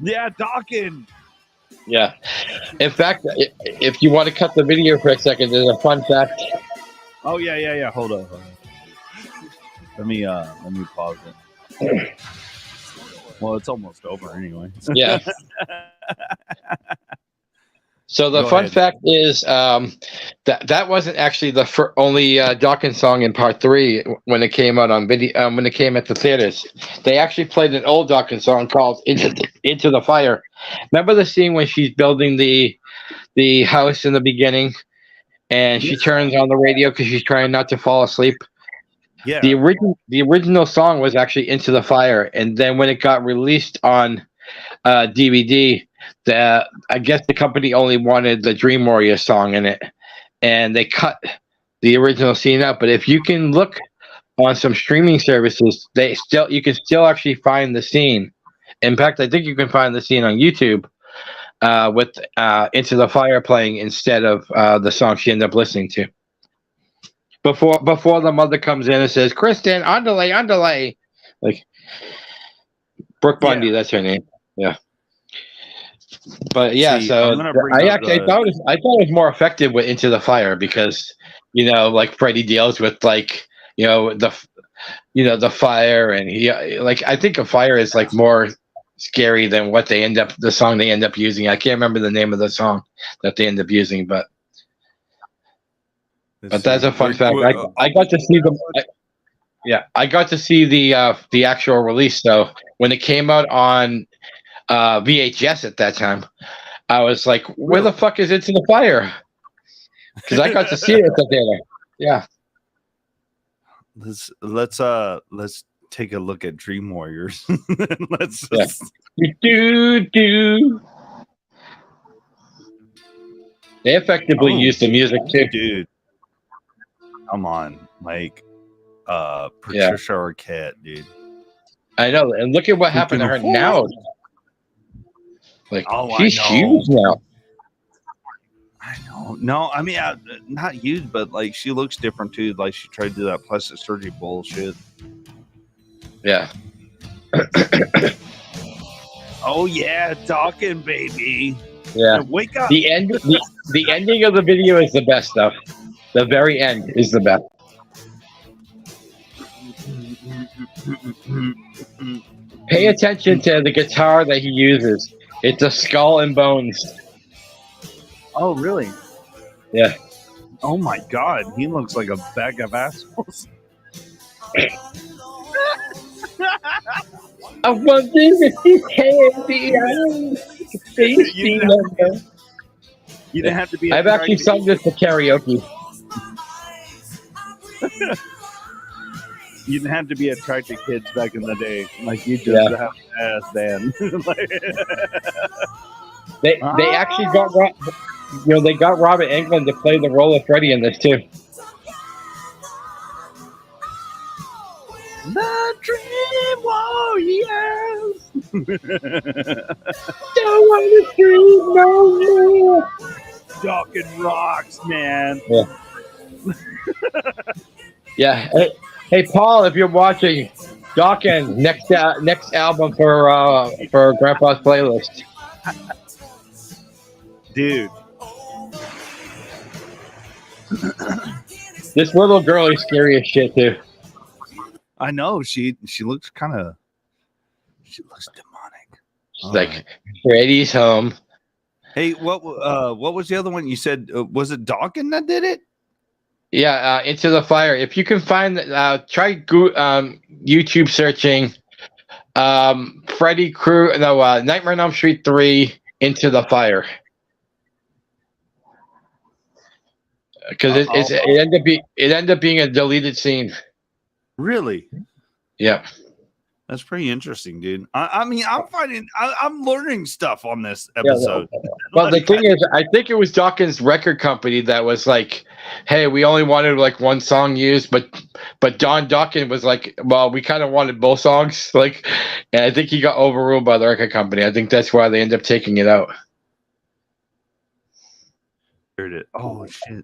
Speaker 2: Yeah, Dawkins.
Speaker 1: Yeah. In fact, if you want to cut the video for a second, there's a fun fact.
Speaker 2: Oh yeah. Hold on. Let me pause it. Well, it's almost over anyway.
Speaker 1: Yeah. So the
Speaker 2: Go
Speaker 1: fun
Speaker 2: ahead.
Speaker 1: fact is that wasn't actually the only Dawkins song in Part 3 when it came out on video. When it came at the theaters, they actually played an old Dawkins song called "Into the Fire." Remember the scene when she's building the house in the beginning, and she turns on the radio because she's trying not to fall asleep.
Speaker 2: Yeah.
Speaker 1: The original song was actually "Into the Fire," and then when it got released on DVD, I guess the company only wanted the Dream Warrior song in it, and they cut the original scene out. But if you can look on some streaming services, you can still actually find the scene. In fact, I think you can find the scene on YouTube with "Into the Fire" playing instead of the song she ended up listening to. Before the mother comes in and says, "Kristen, underlay," like Brooke Bundy, that's her name. Yeah. But yeah,
Speaker 2: See,
Speaker 1: so
Speaker 2: I'm gonna bring
Speaker 1: I
Speaker 2: up
Speaker 1: thought it was more effective with "Into the Fire" because like Freddie deals with like the fire, and I think a fire is like more scary than what the song they end up using. I can't remember the name of the song that they end up using, but that's a fun fact. I got to see I got to see the actual release though when it came out on VHS at that time. I was like, "Where the fuck is Into the Fire?" Because I got to see it at the theater. Yeah.
Speaker 2: Let's take a look at Dream Warriors. Let's
Speaker 1: do. They effectively used the music too.
Speaker 2: Dude. Come on, like Patricia Arquette, dude.
Speaker 1: I know, and look at what happened to her now. Like, she's huge now.
Speaker 2: I know. No, I mean, not huge, but like she looks different too. Like she tried to do that plastic surgery bullshit.
Speaker 1: Yeah.
Speaker 2: Oh yeah, talking baby.
Speaker 1: Yeah.
Speaker 2: Wake up.
Speaker 1: The ending of the video is the best stuff. The very end is the best. Pay attention to the guitar that he uses. It's a Skull and Bones.
Speaker 2: Oh, really?
Speaker 1: Yeah.
Speaker 2: Oh my God, he looks like a bag of assholes.
Speaker 1: I want this candy.
Speaker 2: You didn't have to be.
Speaker 1: I've actually sung this for karaoke.
Speaker 2: You didn't have to be attractive kids back in the day. Like you just have ass, Dan.
Speaker 1: They actually got they got Robert Englund to play the role of Freddy in this too.
Speaker 2: The Dream Warriors.
Speaker 1: Don't want to dream no more.
Speaker 2: Talking rocks, man.
Speaker 1: Yeah. Hey, Paul, if you're watching, Dawkins next album for Grandpa's playlist.
Speaker 2: Dude.
Speaker 1: This little girl is scary as shit too.
Speaker 2: I know she looks demonic.
Speaker 1: She's like, Freddy's home.
Speaker 2: Hey, what was the other one you said? Was it Dawkins that did it?
Speaker 1: Yeah, Into the Fire. If you can find, try YouTube searching Freddy Nightmare on Elm Street 3 Into the Fire. Because it ended up being a deleted scene.
Speaker 2: Really?
Speaker 1: Yeah.
Speaker 2: That's pretty interesting, dude. I mean, I'm learning stuff on this episode.
Speaker 1: Yeah, well, the thing is, I think it was Dawkins' record company that was like, "Hey, we only wanted like one song used," but Don Dawkins was like, "Well, we kind of wanted both songs." Like, and I think he got overruled by the record company. I think that's why they ended up taking it out.
Speaker 2: Here it is. Oh shit!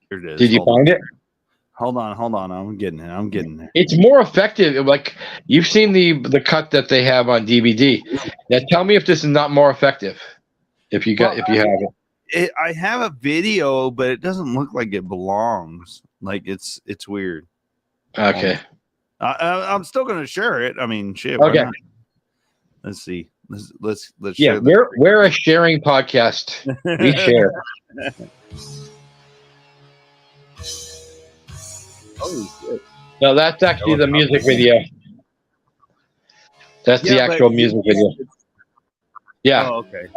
Speaker 2: Here it is.
Speaker 1: Did you find it?
Speaker 2: Hold on. I'm getting there.
Speaker 1: It's more effective. Like, you've seen the cut that they have on DVD. Now tell me if this is not more effective. If you have it.
Speaker 2: I have a video, but it doesn't look like it belongs. Like it's weird.
Speaker 1: Okay.
Speaker 2: I'm still gonna share it. I mean, shit.
Speaker 1: Okay.
Speaker 2: Let's see. Let's
Speaker 1: yeah.
Speaker 2: Share
Speaker 1: we're a sharing podcast. We share.
Speaker 2: Oh shit.
Speaker 1: No, that's actually the music video. That's the actual music video. Yeah.
Speaker 2: Oh, okay.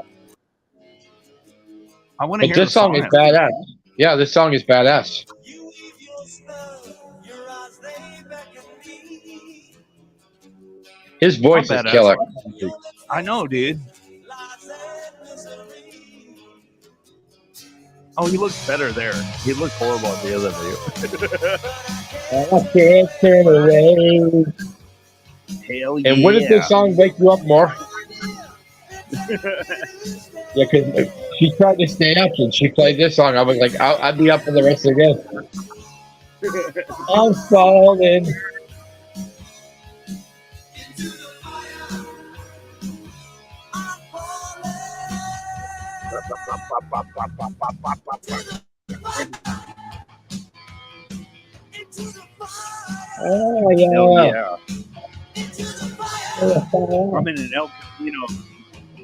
Speaker 2: I want to hear
Speaker 1: this song is badass. Yeah, this song is badass. His voice is killer.
Speaker 2: I know, dude. Oh, he looks better there. He looked horrible at the other video.
Speaker 1: I can't turn away.
Speaker 2: Hell yeah.
Speaker 1: And wouldn't this song wake you up more? Yeah, because she tried to stay up and she played this song. I was like, I'd be up for the rest of the day. I'm falling. Oh yeah.
Speaker 2: Hell yeah. I'm in an El Camino,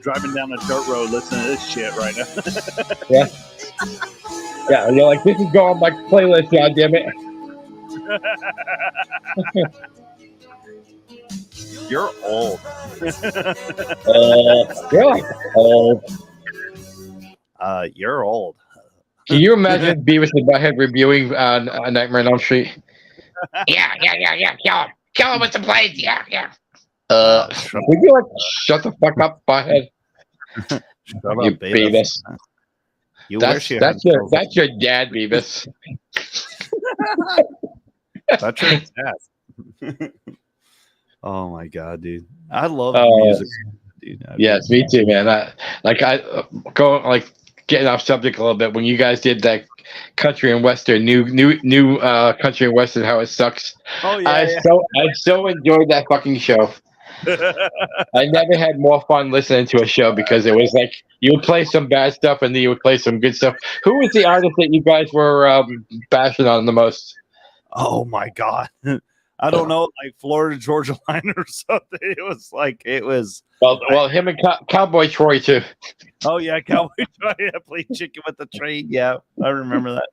Speaker 2: driving down a dirt road, listening to this shit right now.
Speaker 1: Yeah. Yeah, you're like, this is going on my playlist, goddammit.
Speaker 2: You're old.
Speaker 1: You're old.
Speaker 2: You're old.
Speaker 1: Can you imagine Beavis and Butthead reviewing A Nightmare on Elm Street? Yeah. Kill him with the blades. Yeah. Would you like shut the fuck up, Butthead?
Speaker 2: Shut up,
Speaker 1: you Beavis.
Speaker 2: You
Speaker 1: That's
Speaker 2: wish you had COVID.
Speaker 1: that's your dad, Beavis.
Speaker 2: That's your dad. Oh my god, dude! I love
Speaker 1: Oh,
Speaker 2: the music, dude.
Speaker 1: Yes, me too, man. Go like getting off subject a little bit. When you guys did that country and western, new country and western, how it sucks.
Speaker 2: Oh yeah,
Speaker 1: I so enjoyed that fucking show. I never had more fun listening to a show because it was like you would play some bad stuff and then you would play some good stuff. Who was the artist that you guys were bashing on the most?
Speaker 2: Oh my god. I don't know, like Florida Georgia Line or something. It was
Speaker 1: well him and Cowboy Troy too.
Speaker 2: Oh yeah, Cowboy Troy. Yeah, played chicken with the train. Yeah, I remember that.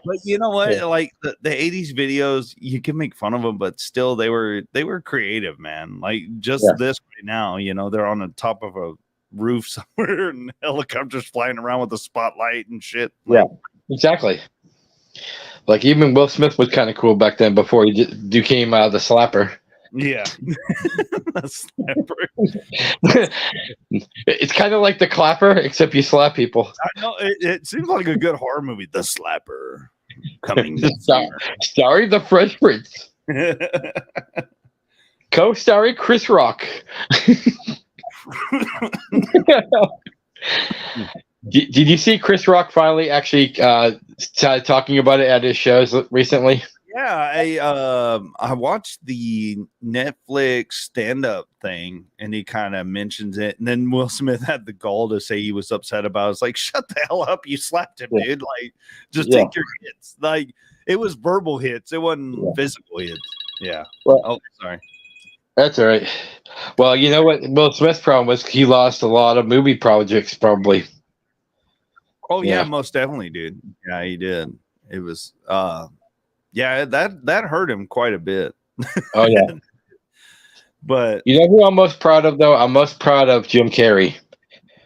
Speaker 2: But you know what?
Speaker 1: Yeah.
Speaker 2: Like the 80s videos, you can make fun of them, but still they were creative, man. Like just this right now, you know, they're on the top of a roof somewhere and helicopters flying around with a spotlight and shit.
Speaker 1: Yeah, exactly. Like even Will Smith was kind of cool back then before he became the slapper.
Speaker 2: Yeah. The slapper.
Speaker 1: It's kind of like the clapper, except you slap people.
Speaker 2: I know it seems like a good horror movie. The Slapper coming.
Speaker 1: Starring the Fresh Prince. Co-starring Chris Rock. Did you see Chris Rock finally actually started talking about it at his shows recently?
Speaker 2: Yeah, I watched the Netflix stand-up thing, and he kind of mentions it, and then Will Smith had the gall to say he was upset about it. It's like, shut the hell up, you slapped him, dude. Like, just take your hits. Like, it was verbal hits, it wasn't physical hits. Yeah.
Speaker 1: Well,
Speaker 2: oh, sorry.
Speaker 1: That's all right. Well, you know what Will Smith's problem was? He lost a lot of movie projects, probably.
Speaker 2: Oh yeah, most definitely, dude. Yeah, he did. It was yeah, that hurt him quite a bit.
Speaker 1: Oh yeah.
Speaker 2: But
Speaker 1: you know who I'm most proud of though? I'm most proud of Jim Carrey.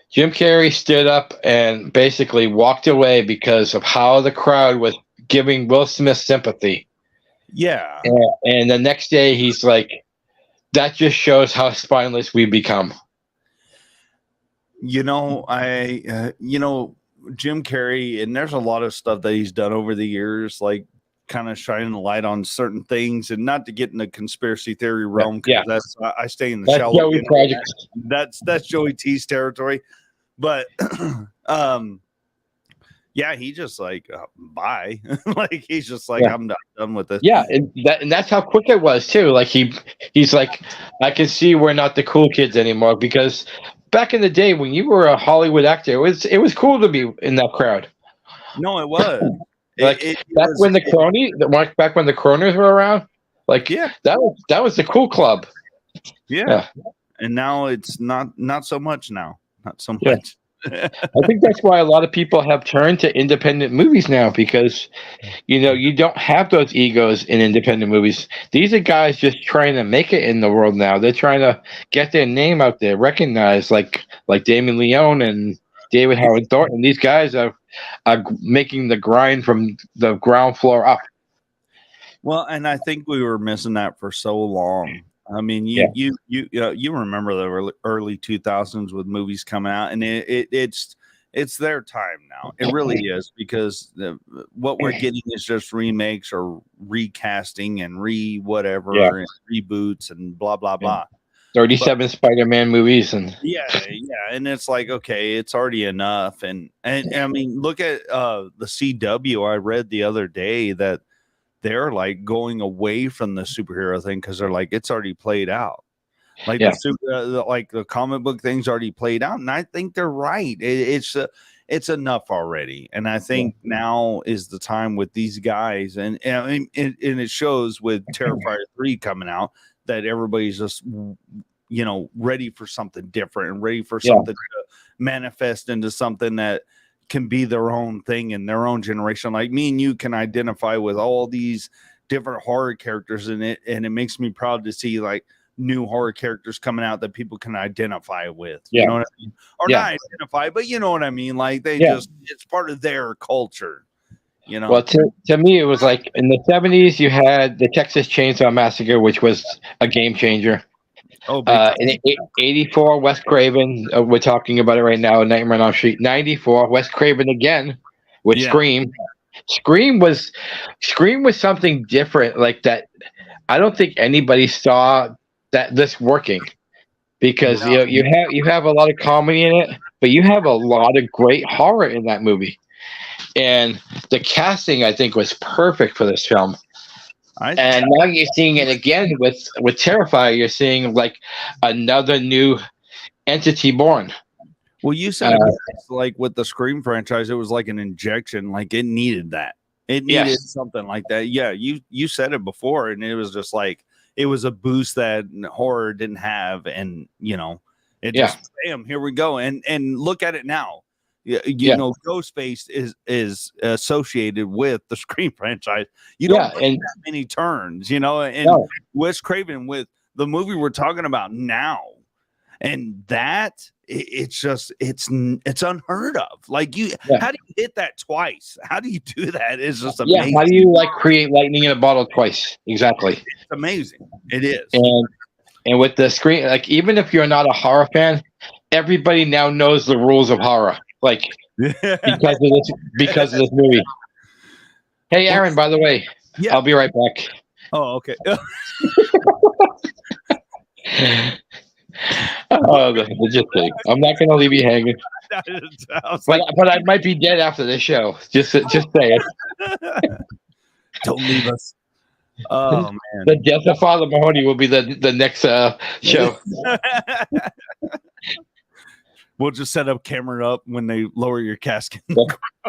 Speaker 1: Jim Carrey stood up and basically walked away because of how the crowd was giving Will Smith sympathy.
Speaker 2: Yeah.
Speaker 1: And the next day he's like, that just shows how spineless we become.
Speaker 2: You know, Jim Carrey, and there's a lot of stuff that he's done over the years, like kind of shining a light on certain things, and not to get in the conspiracy theory realm, because I stay in the shallow. That's Joey T's territory. But yeah, he just like bye. Like he's just like, I'm not done with this.
Speaker 1: Yeah, and that's how quick it was too. Like he's like, I can see we're not the cool kids anymore, because back in the day when you were a Hollywood actor, it was cool to be in that crowd.
Speaker 2: No, it was.
Speaker 1: Like back when the Croners were around. Like that was the cool club.
Speaker 2: Yeah. And now it's not so much now. Not so much.
Speaker 1: I think that's why a lot of people have turned to independent movies now, because you don't have those egos in independent movies. These are guys just trying to make it in the world now. They're trying to get their name out there, recognized, like Damon Leone and David Howard Thornton. These guys are making the grind from the ground floor up.
Speaker 2: Well, and I think we were missing that for so long. I mean, you remember the early 2000s with movies coming out, and it's their time now. It really is, because what we're getting is just remakes or recasting and whatever and reboots and blah blah blah.
Speaker 1: 37 Spider-Man movies and
Speaker 2: and it's like, okay, it's already enough. And I mean, look at the CW. I read the other day that they're like going away from the superhero thing because they're like, it's already played out. Like the comic book thing's already played out, and I think they're right. It's enough already, and I think now is the time with these guys, and it shows with Terrifier 3 coming out that everybody's just ready for something different and ready for something to manifest into something that can be their own thing in their own generation. Like me and you can identify with all these different horror characters in it, and it makes me proud to see like new horror characters coming out that people can identify with. You know what I mean? Or not identify, but you know what I mean? Like they just, it's part of their culture.
Speaker 1: Well, to me, it was like in the 70s, you had the Texas Chainsaw Massacre, which was a game changer.
Speaker 2: Oh, big time.
Speaker 1: In 84, Wes Craven. We're talking about it right now. Nightmare on Elm Street. 94, Wes Craven again with
Speaker 2: Yeah.
Speaker 1: Scream. Scream was something different like that. I don't think anybody saw that this working because
Speaker 2: No.
Speaker 1: you have a lot of comedy in it, but you have a lot of great horror in that movie. And the casting, I think, was perfect for this film. And now you're seeing it again with Terrifier. You're seeing like another new entity born.
Speaker 2: Well, you said it was like with the Scream franchise, it was like an injection. Like it needed that. It needed something like that. Yeah, you said it before, and it was just like it was a boost that horror didn't have, and it just bam, here we go, and look at it now. You know, Ghostface is associated with the Scream franchise. You don't make that many turns, and Wes Craven with the movie we're talking about now, and that it's unheard of. Like how do you hit that twice? How do you do that? It's just amazing.
Speaker 1: Yeah, how do you like create lightning in a bottle twice? Exactly.
Speaker 2: It's amazing. It is.
Speaker 1: And with the Scream, like even if you're not a horror fan, everybody now knows the rules of horror. Like because of this movie. Hey Aaron, by the way, I'll be right back.
Speaker 2: Oh, okay.
Speaker 1: Just kidding. I'm not gonna leave you hanging. But I might be dead after this show. Just say it.
Speaker 2: Don't leave us. Oh man.
Speaker 1: The death of Father Mahoney will be the next show.
Speaker 2: We'll just set up camera up when they lower your casket.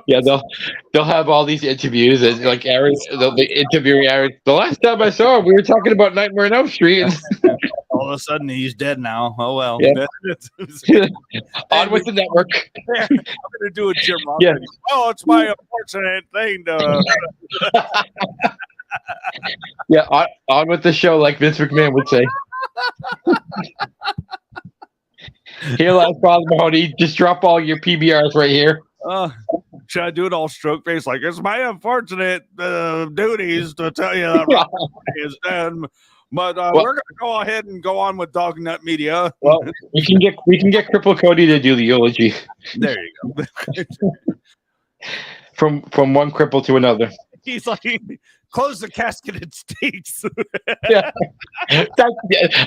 Speaker 1: Yeah, they'll have all these interviews and like Aaron, they'll be interviewing Aaron. The last time I saw him, we were talking about Nightmare on Elm Street.
Speaker 2: All of a sudden, he's dead now. Oh well.
Speaker 1: Yeah. On with the network.
Speaker 2: I'm gonna do a Jim Ross. Yeah. Oh, it's my unfortunate thing to.
Speaker 1: Yeah, on with the show, like Vince McMahon would say. Here lies Father Mahoney. Just drop all your PBRs right here.
Speaker 2: Should I do it all stroke face? Like, it's my unfortunate duties to tell you that Rob is done. But we're going to go ahead and go on with Dog Nut Media.
Speaker 1: Well, we can get Cripple Cody to do the eulogy.
Speaker 2: There you go.
Speaker 1: From one cripple to another.
Speaker 2: He's like, close the casket, it stinks.
Speaker 1: Yeah.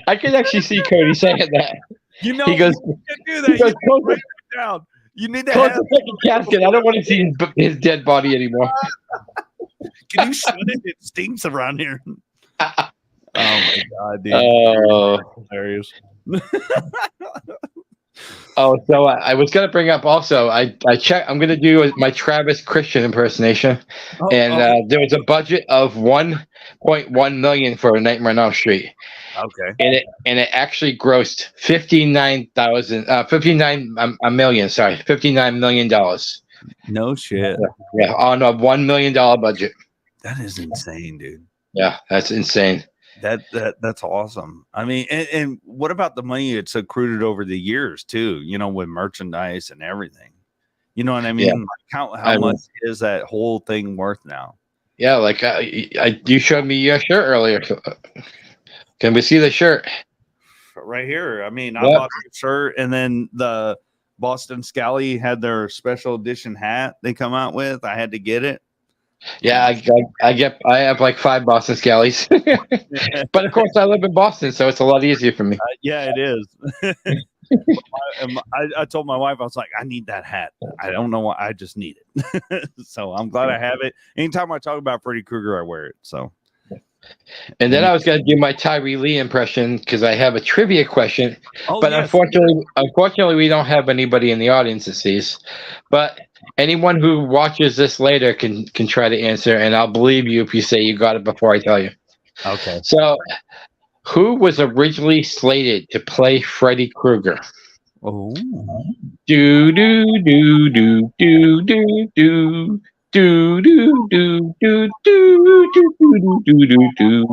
Speaker 1: I can actually see Cody saying that.
Speaker 2: He goes, you can't do that.
Speaker 1: Goes,
Speaker 2: you need to down. You need to
Speaker 1: close the second casket. I don't want to see his dead body anymore.
Speaker 2: Can you shut it? It stinks around here. Oh my god, dude. Hilarious.
Speaker 1: So I was going to bring up also, I checked, I'm going to do my Travis Christian impersonation. There was a budget of $1.1 million for A Nightmare on Elm Street.
Speaker 2: Okay.
Speaker 1: And it actually grossed $59 million.
Speaker 2: No shit.
Speaker 1: Yeah, on a $1 million budget.
Speaker 2: That is insane, dude.
Speaker 1: Yeah, that's insane.
Speaker 2: That's awesome. I mean, and what about the money it's accrued over the years too? With merchandise and everything. You know what I mean?
Speaker 1: Yeah.
Speaker 2: Like how much is that whole thing worth now?
Speaker 1: Yeah, like you showed me your shirt earlier. Can we see the shirt?
Speaker 2: Right here. I mean, I bought the shirt, and then the Boston Scally had their special edition hat they come out with. I had to get it.
Speaker 1: Yeah, I have like 5 Boston Scallies. But of course I live in Boston, so it's a lot easier for me.
Speaker 2: Yeah, it is. I told my wife, I was like, I need that hat. I don't know why, I just need it. So I'm glad I have it. Anytime I talk about Freddy Krueger, I wear it. So
Speaker 1: and then I was going to do my Tyree Lee impression because I have a trivia question. But yes. Unfortunately, we don't have anybody in the audience that sees. But anyone who watches this later can try to answer, and I'll believe you if you say you got it before I tell you.
Speaker 2: Okay.
Speaker 1: So, who was originally slated to play Freddy Krueger?
Speaker 2: Oh.
Speaker 1: Do do do do do do do. Do do do do do do do do do do.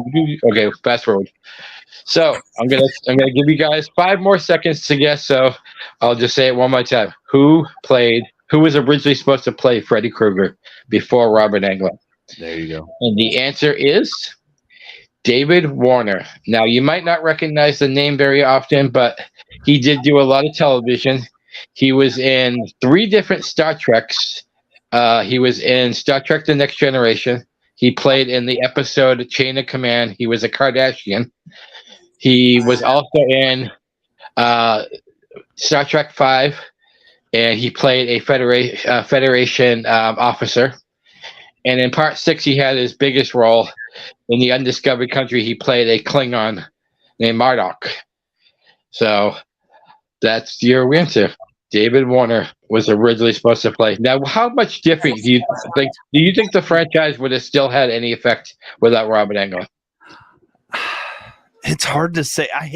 Speaker 1: Okay, fast forward. So I'm gonna give you guys 5 more seconds to guess. So I'll just say it one more time. Who was originally supposed to play Freddy Krueger before Robert Englund?
Speaker 2: There you go.
Speaker 1: And the answer is David Warner. Now, you might not recognize the name very often, but he did do a lot of television. He was in 3 different Star Treks. He was in Star Trek The Next Generation. He played in the episode Chain of Command. He was a Kardashian. He was also in Star Trek 5, and he played a Federation officer. And in Part 6, he had his biggest role. In The Undiscovered Country, he played a Klingon named Marduk. So that's your answer. David Warner was originally supposed to play. Now, how much different do you think? Do you think the franchise would have still had any effect without Robert Englund?
Speaker 2: It's hard to say. I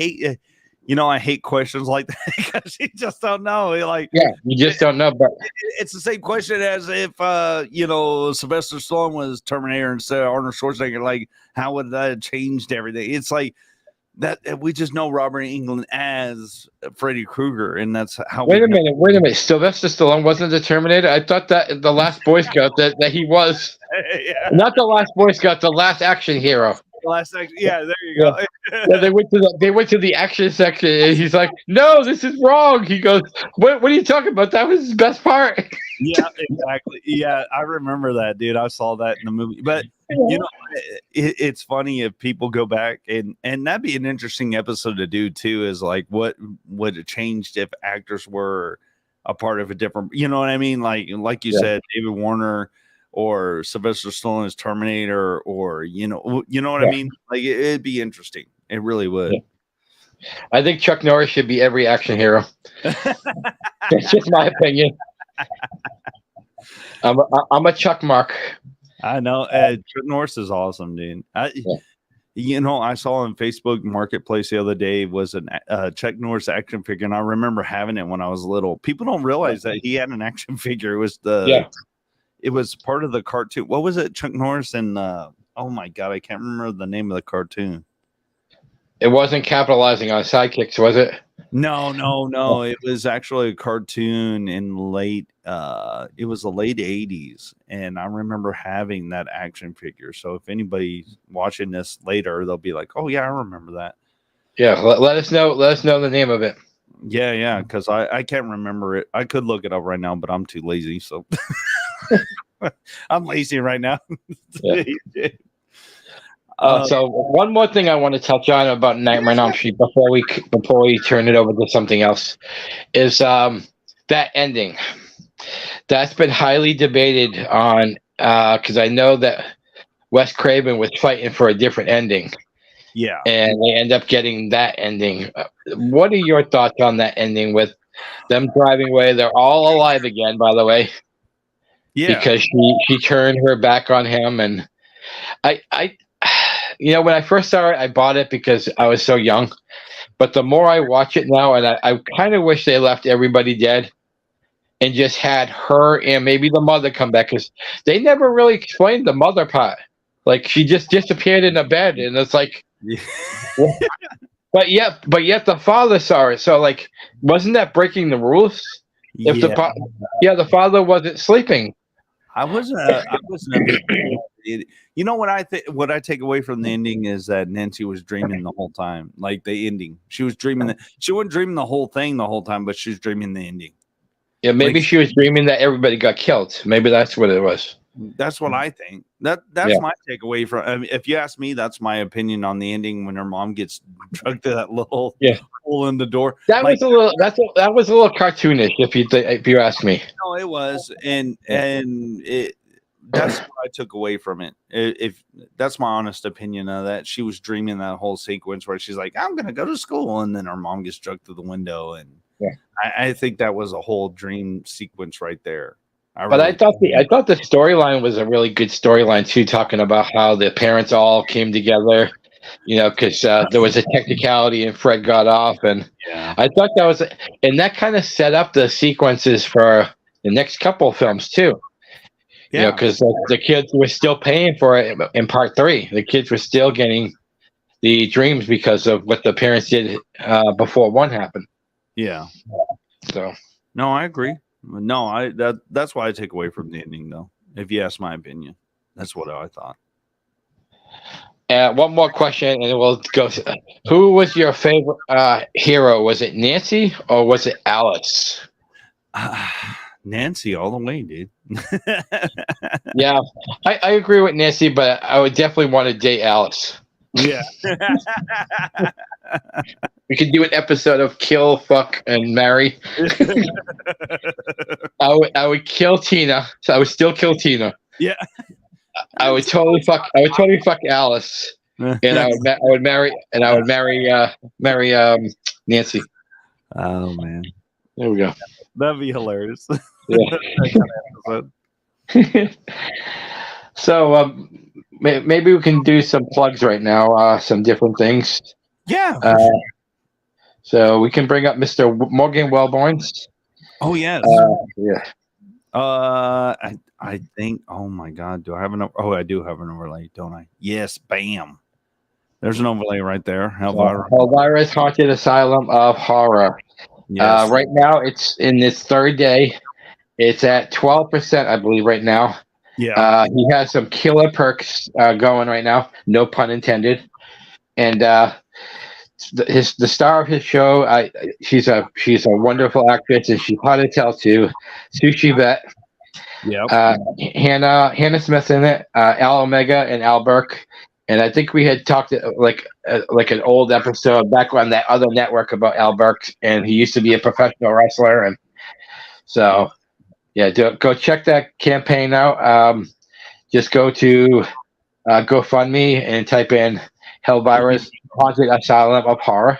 Speaker 2: hate questions like that because you just don't know.
Speaker 1: You just don't know. But
Speaker 2: it's the same question as if Sylvester Stallone was Terminator instead of Arnold Schwarzenegger. Like, how would that have changed everything? It's like that we just know Robert Englund as Freddy Krueger, and that's how.
Speaker 1: Wait a minute. Sylvester Stallone wasn't the Terminator. I thought that the Last Boy Scout that he was. Not the Last Boy Scout, the last action hero.
Speaker 2: Yeah, there you go.
Speaker 1: Yeah, they went to the action section, and he's like, "No, this is wrong." He goes, "What are you talking about? That was his best part."
Speaker 2: Yeah, exactly. Yeah, I remember that, dude. I saw that in the movie. But it's funny if people go back and that'd be an interesting episode to do too. Is like, what would have changed if actors were a part of a different? You know what I mean? Like you said, David Warner. Or Sylvester Stallone as Terminator, or you know what I mean. Like it'd be interesting. It really would.
Speaker 1: Yeah. I think Chuck Norris should be every action hero. That's just my opinion. I'm a Chuck Mark.
Speaker 2: I know. Chuck Norris is awesome, dude. I saw on Facebook Marketplace the other day was a Chuck Norris action figure, and I remember having it when I was little. People don't realize that he had an action figure. It was It was part of the cartoon. What was it? Chuck Norris and oh my God, I can't remember the name of the cartoon.
Speaker 1: It wasn't capitalizing on sidekicks, was it?
Speaker 2: No. It was actually a cartoon in it was the late 80s. And I remember having that action figure. So if anybody's watching this later, they'll be like, oh yeah, I remember that.
Speaker 1: Yeah, let us know. Let us know the name of it.
Speaker 2: Yeah, because I can't remember it. I could look it up right now, but I'm too lazy. So I'm lazy right now.
Speaker 1: So one more thing I want to touch on about Nightmare on Elm Street before we turn it over to something else is that ending. That's been highly debated on because I know that Wes Craven was fighting for a different ending.
Speaker 2: Yeah.
Speaker 1: And they end up getting that ending. What are your thoughts on that ending with them driving away? They're all alive again, by the way. Yeah. Because she turned her back on him. And I when I first saw it, I bought it because I was so young. But the more I watch it now, and I kind of wish they left everybody dead and just had her and maybe the mother come back, because they never really explained the mother part. Like, she just disappeared in a bed, and it's like, but yet the father saw it. So, like, wasn't that breaking the rules? If the father wasn't sleeping.
Speaker 2: I wasn't a big. You know what what I take away from the ending is that Nancy was dreaming the whole time. Like the ending, she was dreaming she wasn't dreaming the whole thing the whole time, but she was dreaming the ending.
Speaker 1: Yeah, maybe she was dreaming that everybody got killed. Maybe that's what it was.
Speaker 2: That's what I think. That's my takeaway from. I mean, if you ask me, that's my opinion on the ending when her mom gets drugged to that little hole in the door.
Speaker 1: That was a little. That was a little cartoonish, if you ask me.
Speaker 2: No, it was, and it. That's what I took away from it. If that's my honest opinion of that, she was dreaming that whole sequence where she's like, "I'm gonna go to school," and then her mom gets drugged through the window, and I think that was a whole dream sequence right there.
Speaker 1: I thought the storyline was a really good storyline too, talking about how the parents all came together, because there was a technicality and Fred got off, and I thought that was, and that kind of set up the sequences for the next couple of films too. Yeah, because the kids were still paying for it in part 3. The kids were still getting the dreams because of what the parents did before 1 happened.
Speaker 2: Yeah.
Speaker 1: So.
Speaker 2: No, I agree. No, that's what I take away from the ending, though. If you ask my opinion, that's what I thought.
Speaker 1: One more question, and then we'll go. Who was your favorite hero? Was it Nancy or was it Alice?
Speaker 2: Nancy, all the way, dude.
Speaker 1: Yeah, I agree with Nancy, but I would definitely want to date Alice.
Speaker 2: Yeah.
Speaker 1: We could do an episode of Kill, Fuck, and Marry. I would kill Tina, so I would still kill Tina.
Speaker 2: Yeah.
Speaker 1: I would totally fuck Alice, and I would marry Nancy.
Speaker 2: Oh man,
Speaker 1: there we go.
Speaker 2: That'd be hilarious.
Speaker 1: Yeah. So maybe we can do some plugs right now. Some different things.
Speaker 2: Yeah.
Speaker 1: So we can bring up Mr. Morgan Wellborns.
Speaker 2: Oh yes.
Speaker 1: Yeah.
Speaker 2: I think. Oh my God, do I have an? Oh, I do have an overlay, don't I? Yes. Bam. There's an overlay right there.
Speaker 1: Hellvira's Haunted Asylum of Horror.
Speaker 2: Yes.
Speaker 1: Right now, it's in its third day. It's at 12%, I believe, right now.
Speaker 2: Yeah.
Speaker 1: He has some killer perks going right now. No pun intended. And the star of his show, she's a wonderful actress, and she's hard to tell too. Sushi Vet.
Speaker 2: Yeah.
Speaker 1: Hannah Smith in it. Al Omega and Al Burke. And I think we had talked like an old episode back on that other network about Al Burke, and he used to be a professional wrestler, and so yeah, go check that campaign out. Just go to GoFundMe and type in Hellvira's Haunted Asylum of Horror,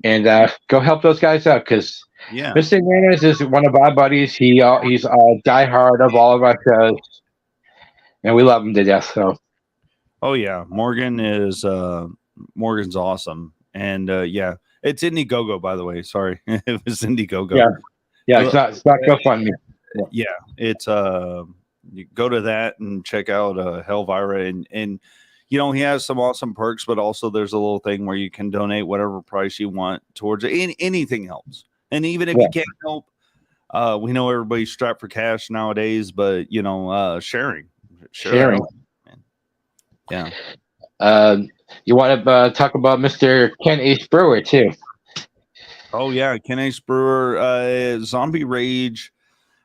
Speaker 1: and go help those guys out, because Mr. Hernandez is one of our buddies. He's a diehard of all of our shows, and we love him to death. So.
Speaker 2: Oh yeah, Morgan's awesome, and yeah, it's Indiegogo, by the way. Sorry, it was Indiegogo.
Speaker 1: Yeah, it's not GoFundMe.
Speaker 2: Yeah, it's you go to that and check out Hellvira, and you know, he has some awesome perks, but also there's a little thing where you can donate whatever price you want towards it. Anything helps, and even if you can't help, we know everybody's strapped for cash nowadays, but you know, sharing. Yeah.
Speaker 1: You want to talk about Mr. Ken H. Brewer too?
Speaker 2: Oh yeah, Ken H. Brewer. Zombie Rage,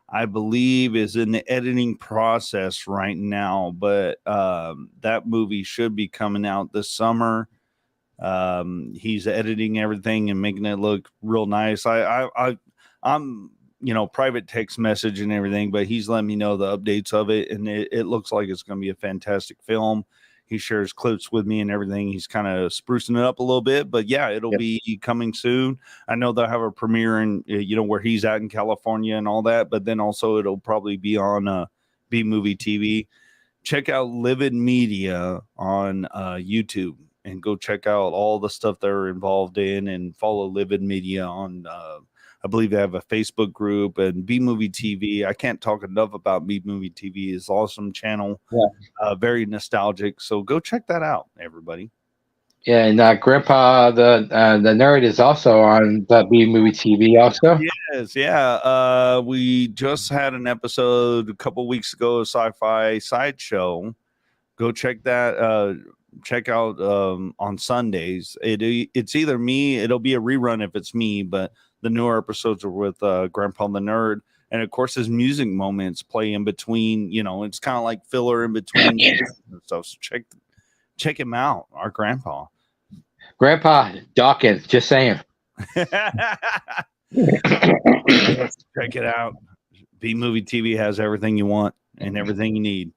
Speaker 2: I believe, is in the editing process right now, but that movie should be coming out this summer. He's editing everything and making it look real nice. I'm private text message and everything, but he's letting me know the updates of it, and it looks like it's going to be a fantastic film. He shares clips with me and everything. He's kind of sprucing it up a little bit, but yeah, it'll be coming soon. I know they'll have a premiere in, where he's at in California and all that, but then also it'll probably be on B Movie TV. Check out Livid Media on YouTube and go check out all the stuff they're involved in, and follow Livid Media on I believe they have a Facebook group, and B Movie TV. I can't talk enough about B Movie TV. It's an awesome channel, very nostalgic. So go check that out, everybody.
Speaker 1: Yeah, and Grandpa the Nerd is also on the B Movie TV also.
Speaker 2: Yes, yeah. We just had an episode a couple weeks ago of Sci-Fi Sideshow. Go check that. Check out on Sundays. It's either me. It'll be a rerun if it's me, but the newer episodes are with Grandpa the Nerd, and of course his music moments play in between. It's kind of like filler in between and stuff. So check him out, our Grandpa
Speaker 1: Dawkins. Just saying.
Speaker 2: Check it out. B Movie TV has everything you want and everything you need.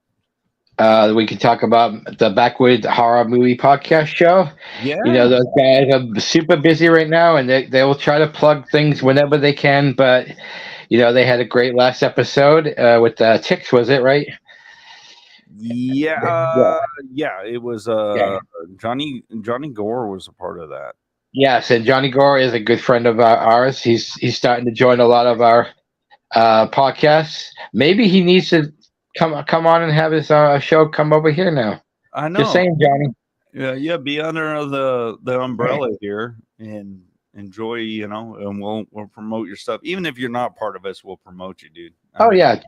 Speaker 1: We can talk about the Backwoods Horror Movie Podcast Show. Yeah. Those guys are super busy right now, and they will try to plug things whenever they can. But, they had a great last episode with Ticks, was it, right?
Speaker 2: Yeah. It was Johnny Gore was a part of that.
Speaker 1: Yes, and Johnny Gore is a good friend of ours. He's starting to join a lot of our podcasts. Maybe he needs to come on and have his show come over here now.
Speaker 2: I know.
Speaker 1: Just saying, Johnny.
Speaker 2: Yeah, be under the umbrella here, and enjoy, and we'll promote your stuff. Even if you're not part of us, we'll promote you, dude.
Speaker 1: Yeah.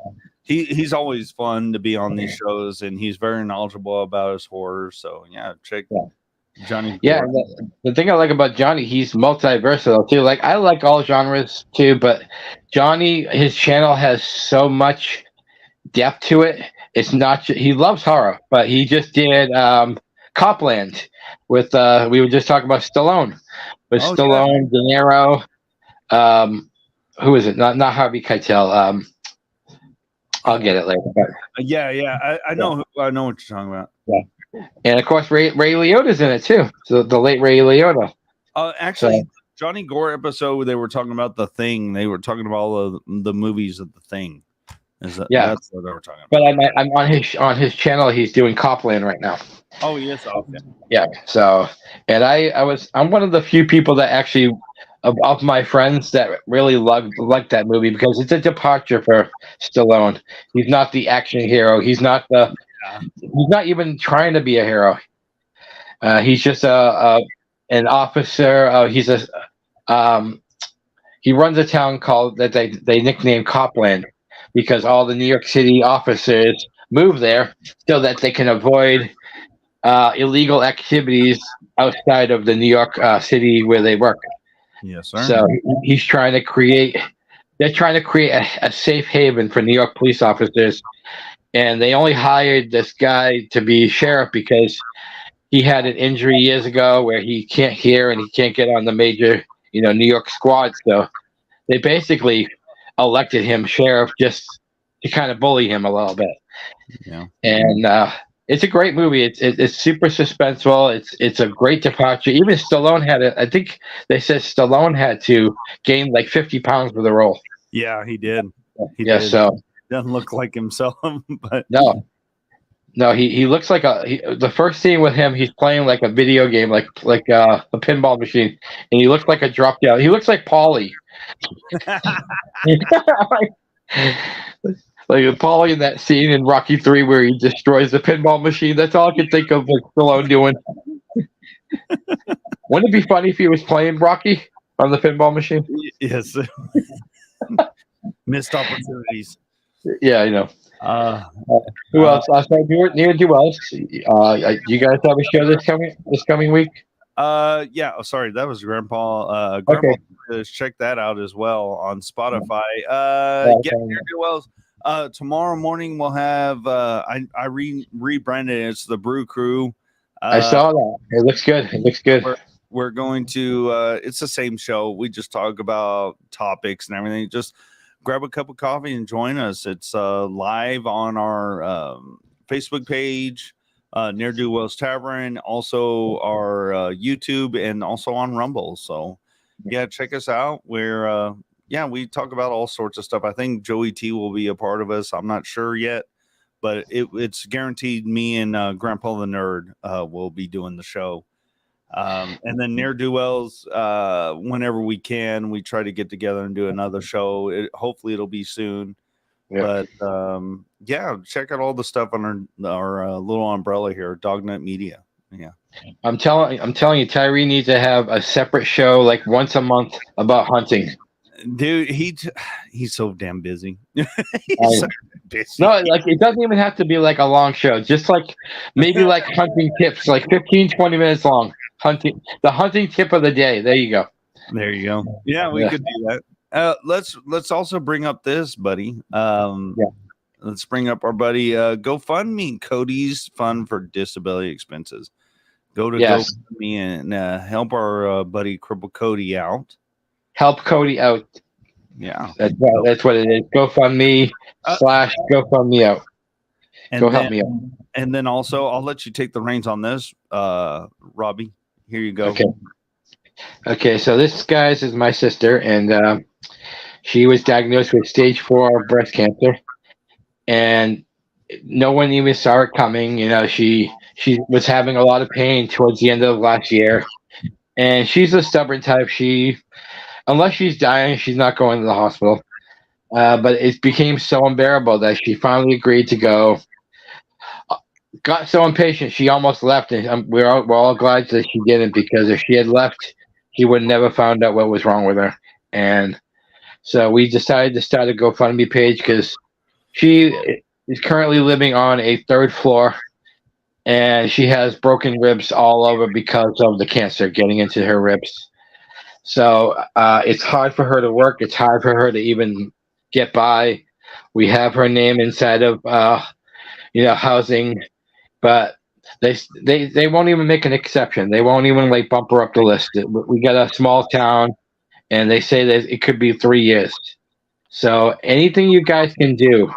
Speaker 2: He's always fun to be on these shows, and he's very knowledgeable about his horror. So check Johnny.
Speaker 1: Yeah, the thing I like about Johnny, he's multi-versatile too. Like I like all genres too, but Johnny, his channel has so much depth to it. It's not he loves horror, but he just did Copland with we were just talking about Stallone with Stallone, De Niro. Who is it? Not Harvey Keitel. I'll get it later. But,
Speaker 2: I know what you're talking about.
Speaker 1: Yeah. And of course, Ray Liotta's in it too. So the late Ray Liotta.
Speaker 2: Actually, Johnny Gore episode, they were talking about The Thing. They were talking about all the movies of The Thing. That's what they were talking about.
Speaker 1: But I'm on his channel. He's doing Copland right now.
Speaker 2: Oh yes, okay.
Speaker 1: Yeah. So, and I'm one of the few people that actually of my friends that really liked that movie because it's a departure for Stallone. He's not the action hero. He's not even trying to be a hero. He's just an officer. He runs a town called that they nicknamed Copland because all the New York City officers move there so that they can avoid illegal activities outside of the New York City where they work.
Speaker 2: Yes, sir.
Speaker 1: So he's trying to create. They're trying to create a safe haven for New York police officers. And they only hired this guy to be sheriff because he had an injury years ago where he can't hear and he can't get on the major, New York squad. So they basically elected him sheriff just to kind of bully him a little bit.
Speaker 2: Yeah.
Speaker 1: And it's a great movie. It's super suspenseful. It's a great departure. Even Stallone had it. I think they said Stallone had to gain like 50 pounds for the role.
Speaker 2: Yeah, he did. He
Speaker 1: did. So.
Speaker 2: Doesn't look like himself, but
Speaker 1: no, he looks like the first scene with him, he's playing like a video game, like a pinball machine, and he looks like a drop down. He looks like Paulie, like Paulie in that scene in Rocky 3 where he destroys the pinball machine. That's all I can think of, like Stallone doing. Wouldn't it be funny if he was playing Rocky on the pinball machine?
Speaker 2: Yes, missed opportunities.
Speaker 1: Yeah, who else? Near who else? You guys have a show this coming week?
Speaker 2: Yeah. Oh, sorry, that was Grandpa. Grandpa, check that out as well on Spotify. Tomorrow morning we'll have. I rebranded it. It's the Brew Crew.
Speaker 1: I saw that. It looks good.
Speaker 2: We're going to. It's the same show. We just talk about topics and everything. Just grab a cup of coffee and join us. It's live on our Facebook page, Ne'er Do Wells Tavern, also our YouTube, and also on Rumble. So, check us out. We're we talk about all sorts of stuff. I think Joey T will be a part of us. I'm not sure yet, but it's guaranteed. Me and Grandpa the Nerd will be doing the show. And then Ne'er Do Wells, whenever we can, we try to get together and do another show. Hopefully it'll be soon. Yeah. But check out all the stuff on our little umbrella here, Dognut Media. Yeah.
Speaker 1: I'm telling you, Tyree needs to have a separate show like once a month about hunting.
Speaker 2: Dude, he's so damn busy.
Speaker 1: So busy. No, like it doesn't even have to be like a long show. Just like maybe like hunting tips, like 15, 20 minutes long. The hunting tip of the day. There you go.
Speaker 2: Yeah, we could do that. Let's also bring up this, buddy. Let's bring up our buddy GoFundMe, Cody's Fund for Disability Expenses. Go to GoFundMe and help our buddy Cripple Cody out.
Speaker 1: Help Cody out.
Speaker 2: Yeah,
Speaker 1: that's what it is. GoFundMe / GoFundMe out. Help me out.
Speaker 2: And then also, I'll let you take the reins on this, Robbie. Here you go.
Speaker 1: Okay. So this, guys, is my sister, and she was diagnosed with stage 4 breast cancer, and no one even saw it coming. She was having a lot of pain towards the end of last year, and she's a stubborn type. Unless she's dying, she's not going to the hospital. But it became so unbearable that she finally agreed to go. Got so impatient, she almost left, and we're all glad that she didn't, because if she had left, he would never found out what was wrong with her. And so we decided to start a GoFundMe page because she is currently living on a 3rd floor, and she has broken ribs all over because of the cancer getting into her ribs. So it's hard for her to work. It's hard for her to even get by. We have her name inside of housing, but they won't even make an exception. They won't even like bump her up the list. We got a small town, and they say that it could be 3 years. So anything you guys can do,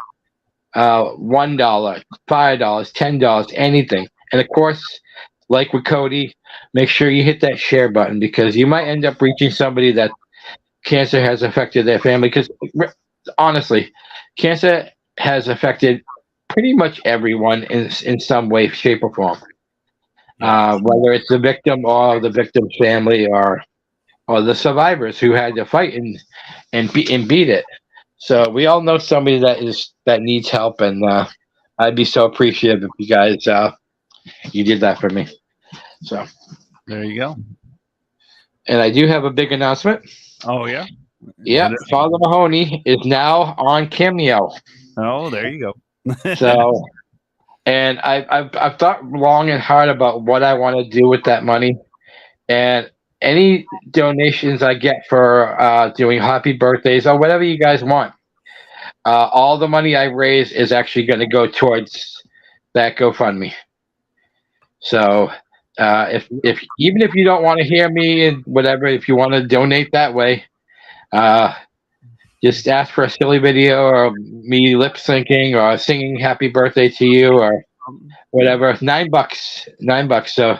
Speaker 1: $1, $5, $10, anything. And of course, like with Cody, make sure you hit that share button because you might end up reaching somebody that cancer has affected their family. Because honestly, cancer has affected pretty much everyone in some way, shape, or form. Whether it's the victim or the victim's family or the survivors who had to fight and beat it. So we all know somebody that needs help, and I'd be so appreciative if you guys you did that for me. So
Speaker 2: there you go.
Speaker 1: And I do have a big announcement.
Speaker 2: Oh yeah.
Speaker 1: Yeah, Father Mahoney is now on Cameo.
Speaker 2: Oh, there you go.
Speaker 1: So, and I've thought long and hard about what I want to do with that money, and any donations I get for doing happy birthdays or whatever you guys want, all the money I raise is actually going to go towards that GoFundMe. So, if even if you don't want to hear me and whatever, if you want to donate that way, just ask for a silly video or me lip syncing or singing "Happy Birthday" to you or whatever. $9. So,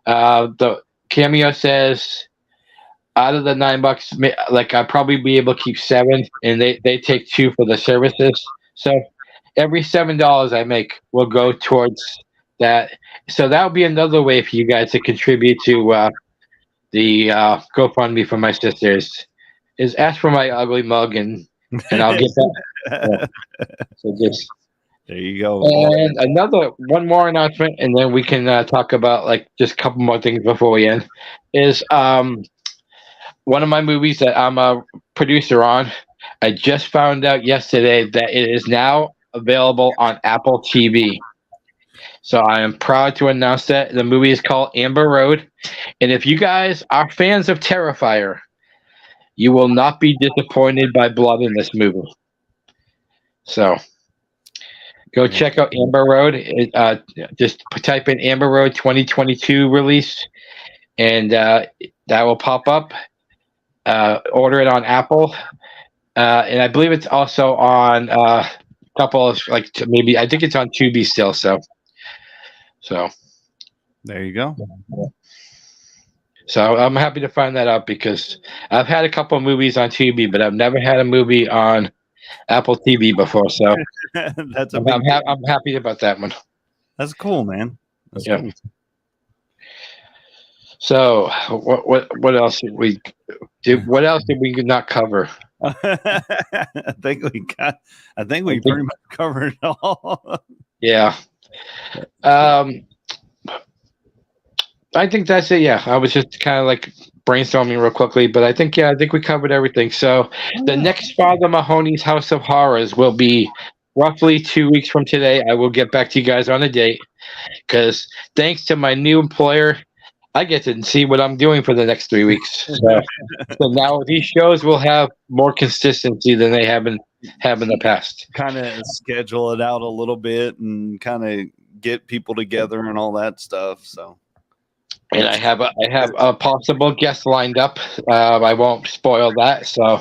Speaker 1: the Cameo says out of the $9, like I'll probably be able to keep 7, and they take 2 for the services. So every $7 I make will go towards that. So that'll be another way for you guys to contribute to the GoFundMe for my sisters. Is ask for my ugly mug and I'll get that. So just
Speaker 2: there you go.
Speaker 1: And one more announcement, and then we can talk about like just a couple more things before we end. Is one of my movies that I'm a producer on. I just found out yesterday that it is now available on Apple TV. So I am proud to announce that the movie is called Amber Road, and if you guys are fans of Terrifier, you will not be disappointed by blood in this movie. So go check out Amber Road. Just type in Amber Road 2022 release, and that will pop up. Order it on Apple, and I believe it's also on a couple of maybe I think it's on Tubi still. So
Speaker 2: there you go.
Speaker 1: So I'm happy to find that out because I've had a couple of movies on Tubi, but I've never had a movie on Apple TV before. So I'm happy about that one.
Speaker 2: That's cool, man. That's cool.
Speaker 1: So what else did we do? What else did we not cover?
Speaker 2: I think we pretty much covered it all.
Speaker 1: Yeah. I think that's it. Yeah, I was just kind of like brainstorming real quickly, but I think we covered everything. So the next Father Mahoney's House of Horrors will be roughly 2 weeks from today. I will get back to you guys on a date because thanks to my new employer, I get to see what I'm doing for the next 3 weeks. So now these shows will have more consistency than they have in the past.
Speaker 2: Kind of schedule it out a little bit and kind of get people together and all that stuff. So.
Speaker 1: And I have a possible guest lined up. I won't spoil that. So,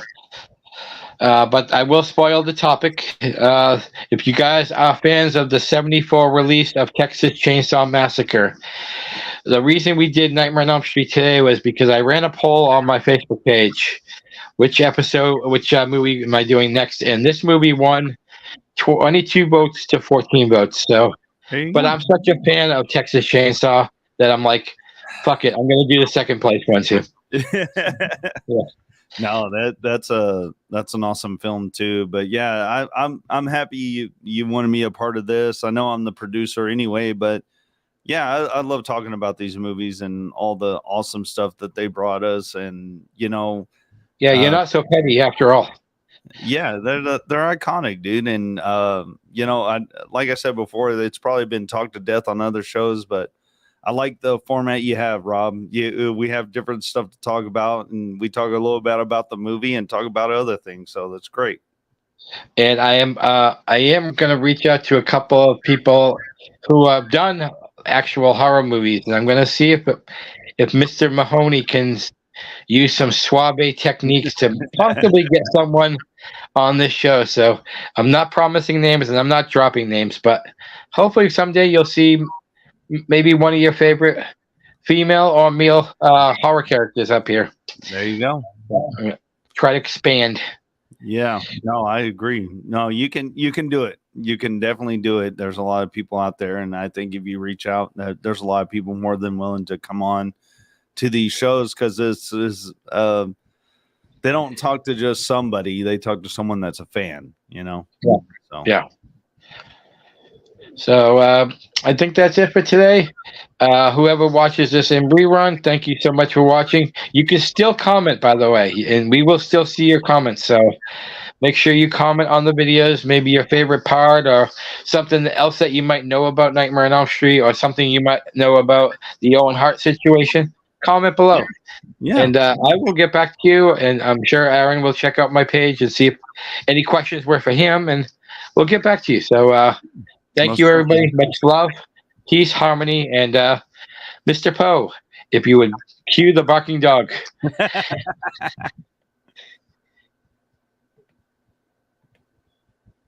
Speaker 1: but I will spoil the topic. If you guys are fans of the '74 release of Texas Chainsaw Massacre, the reason we did Nightmare on Elm Street today was because I ran a poll on my Facebook page. Which movie am I doing next? And this movie won 22 votes to 14 votes. So, but I'm such a fan of Texas Chainsaw that I'm like, fuck it, I'm gonna do the second place one too. Yeah.
Speaker 2: No, that's an awesome film too. But yeah, I'm happy you wanted me a part of this. I know I'm the producer anyway, but Yeah, I love talking about these movies and all the awesome stuff that they brought us, and
Speaker 1: Yeah, you're not so petty after all.
Speaker 2: yeah, they're iconic, dude. And like I said before, it's probably been talked to death on other shows, but I like the format you have, Rob. We have different stuff to talk about, and we talk a little bit about the movie and talk about other things. So that's great.
Speaker 1: And I am going to reach out to a couple of people who have done actual horror movies, and I'm going to see if Mr. Mahoney can use some suave techniques to possibly get someone on this show. So I'm not promising names and I'm not dropping names, but hopefully someday you'll see maybe one of your favorite female or male horror characters up here.
Speaker 2: There you go.
Speaker 1: Try to expand.
Speaker 2: Yeah, no, I agree. No, you can do it. You can definitely do it. There's a lot of people out there, and I think if you reach out, there's a lot of people more than willing to come on to these shows, because this is they don't talk to just somebody; they talk to someone that's a fan.
Speaker 1: Yeah. So I think that's it for today. Whoever watches this in rerun, thank you so much for watching. You can still comment, by the way, and we will still see your comments. So make sure you comment on the videos, maybe your favorite part or something else that you might know about Nightmare on Elm Street, or something you might know about the Owen Hart situation. Comment below.
Speaker 2: Yeah.
Speaker 1: And I will get back to you, and I'm sure Aaron will check out my page and see if any questions were for him, and we'll get back to you. So thank you, everybody. Much love, peace, harmony, and Mr. Poe, if you would cue the barking dog.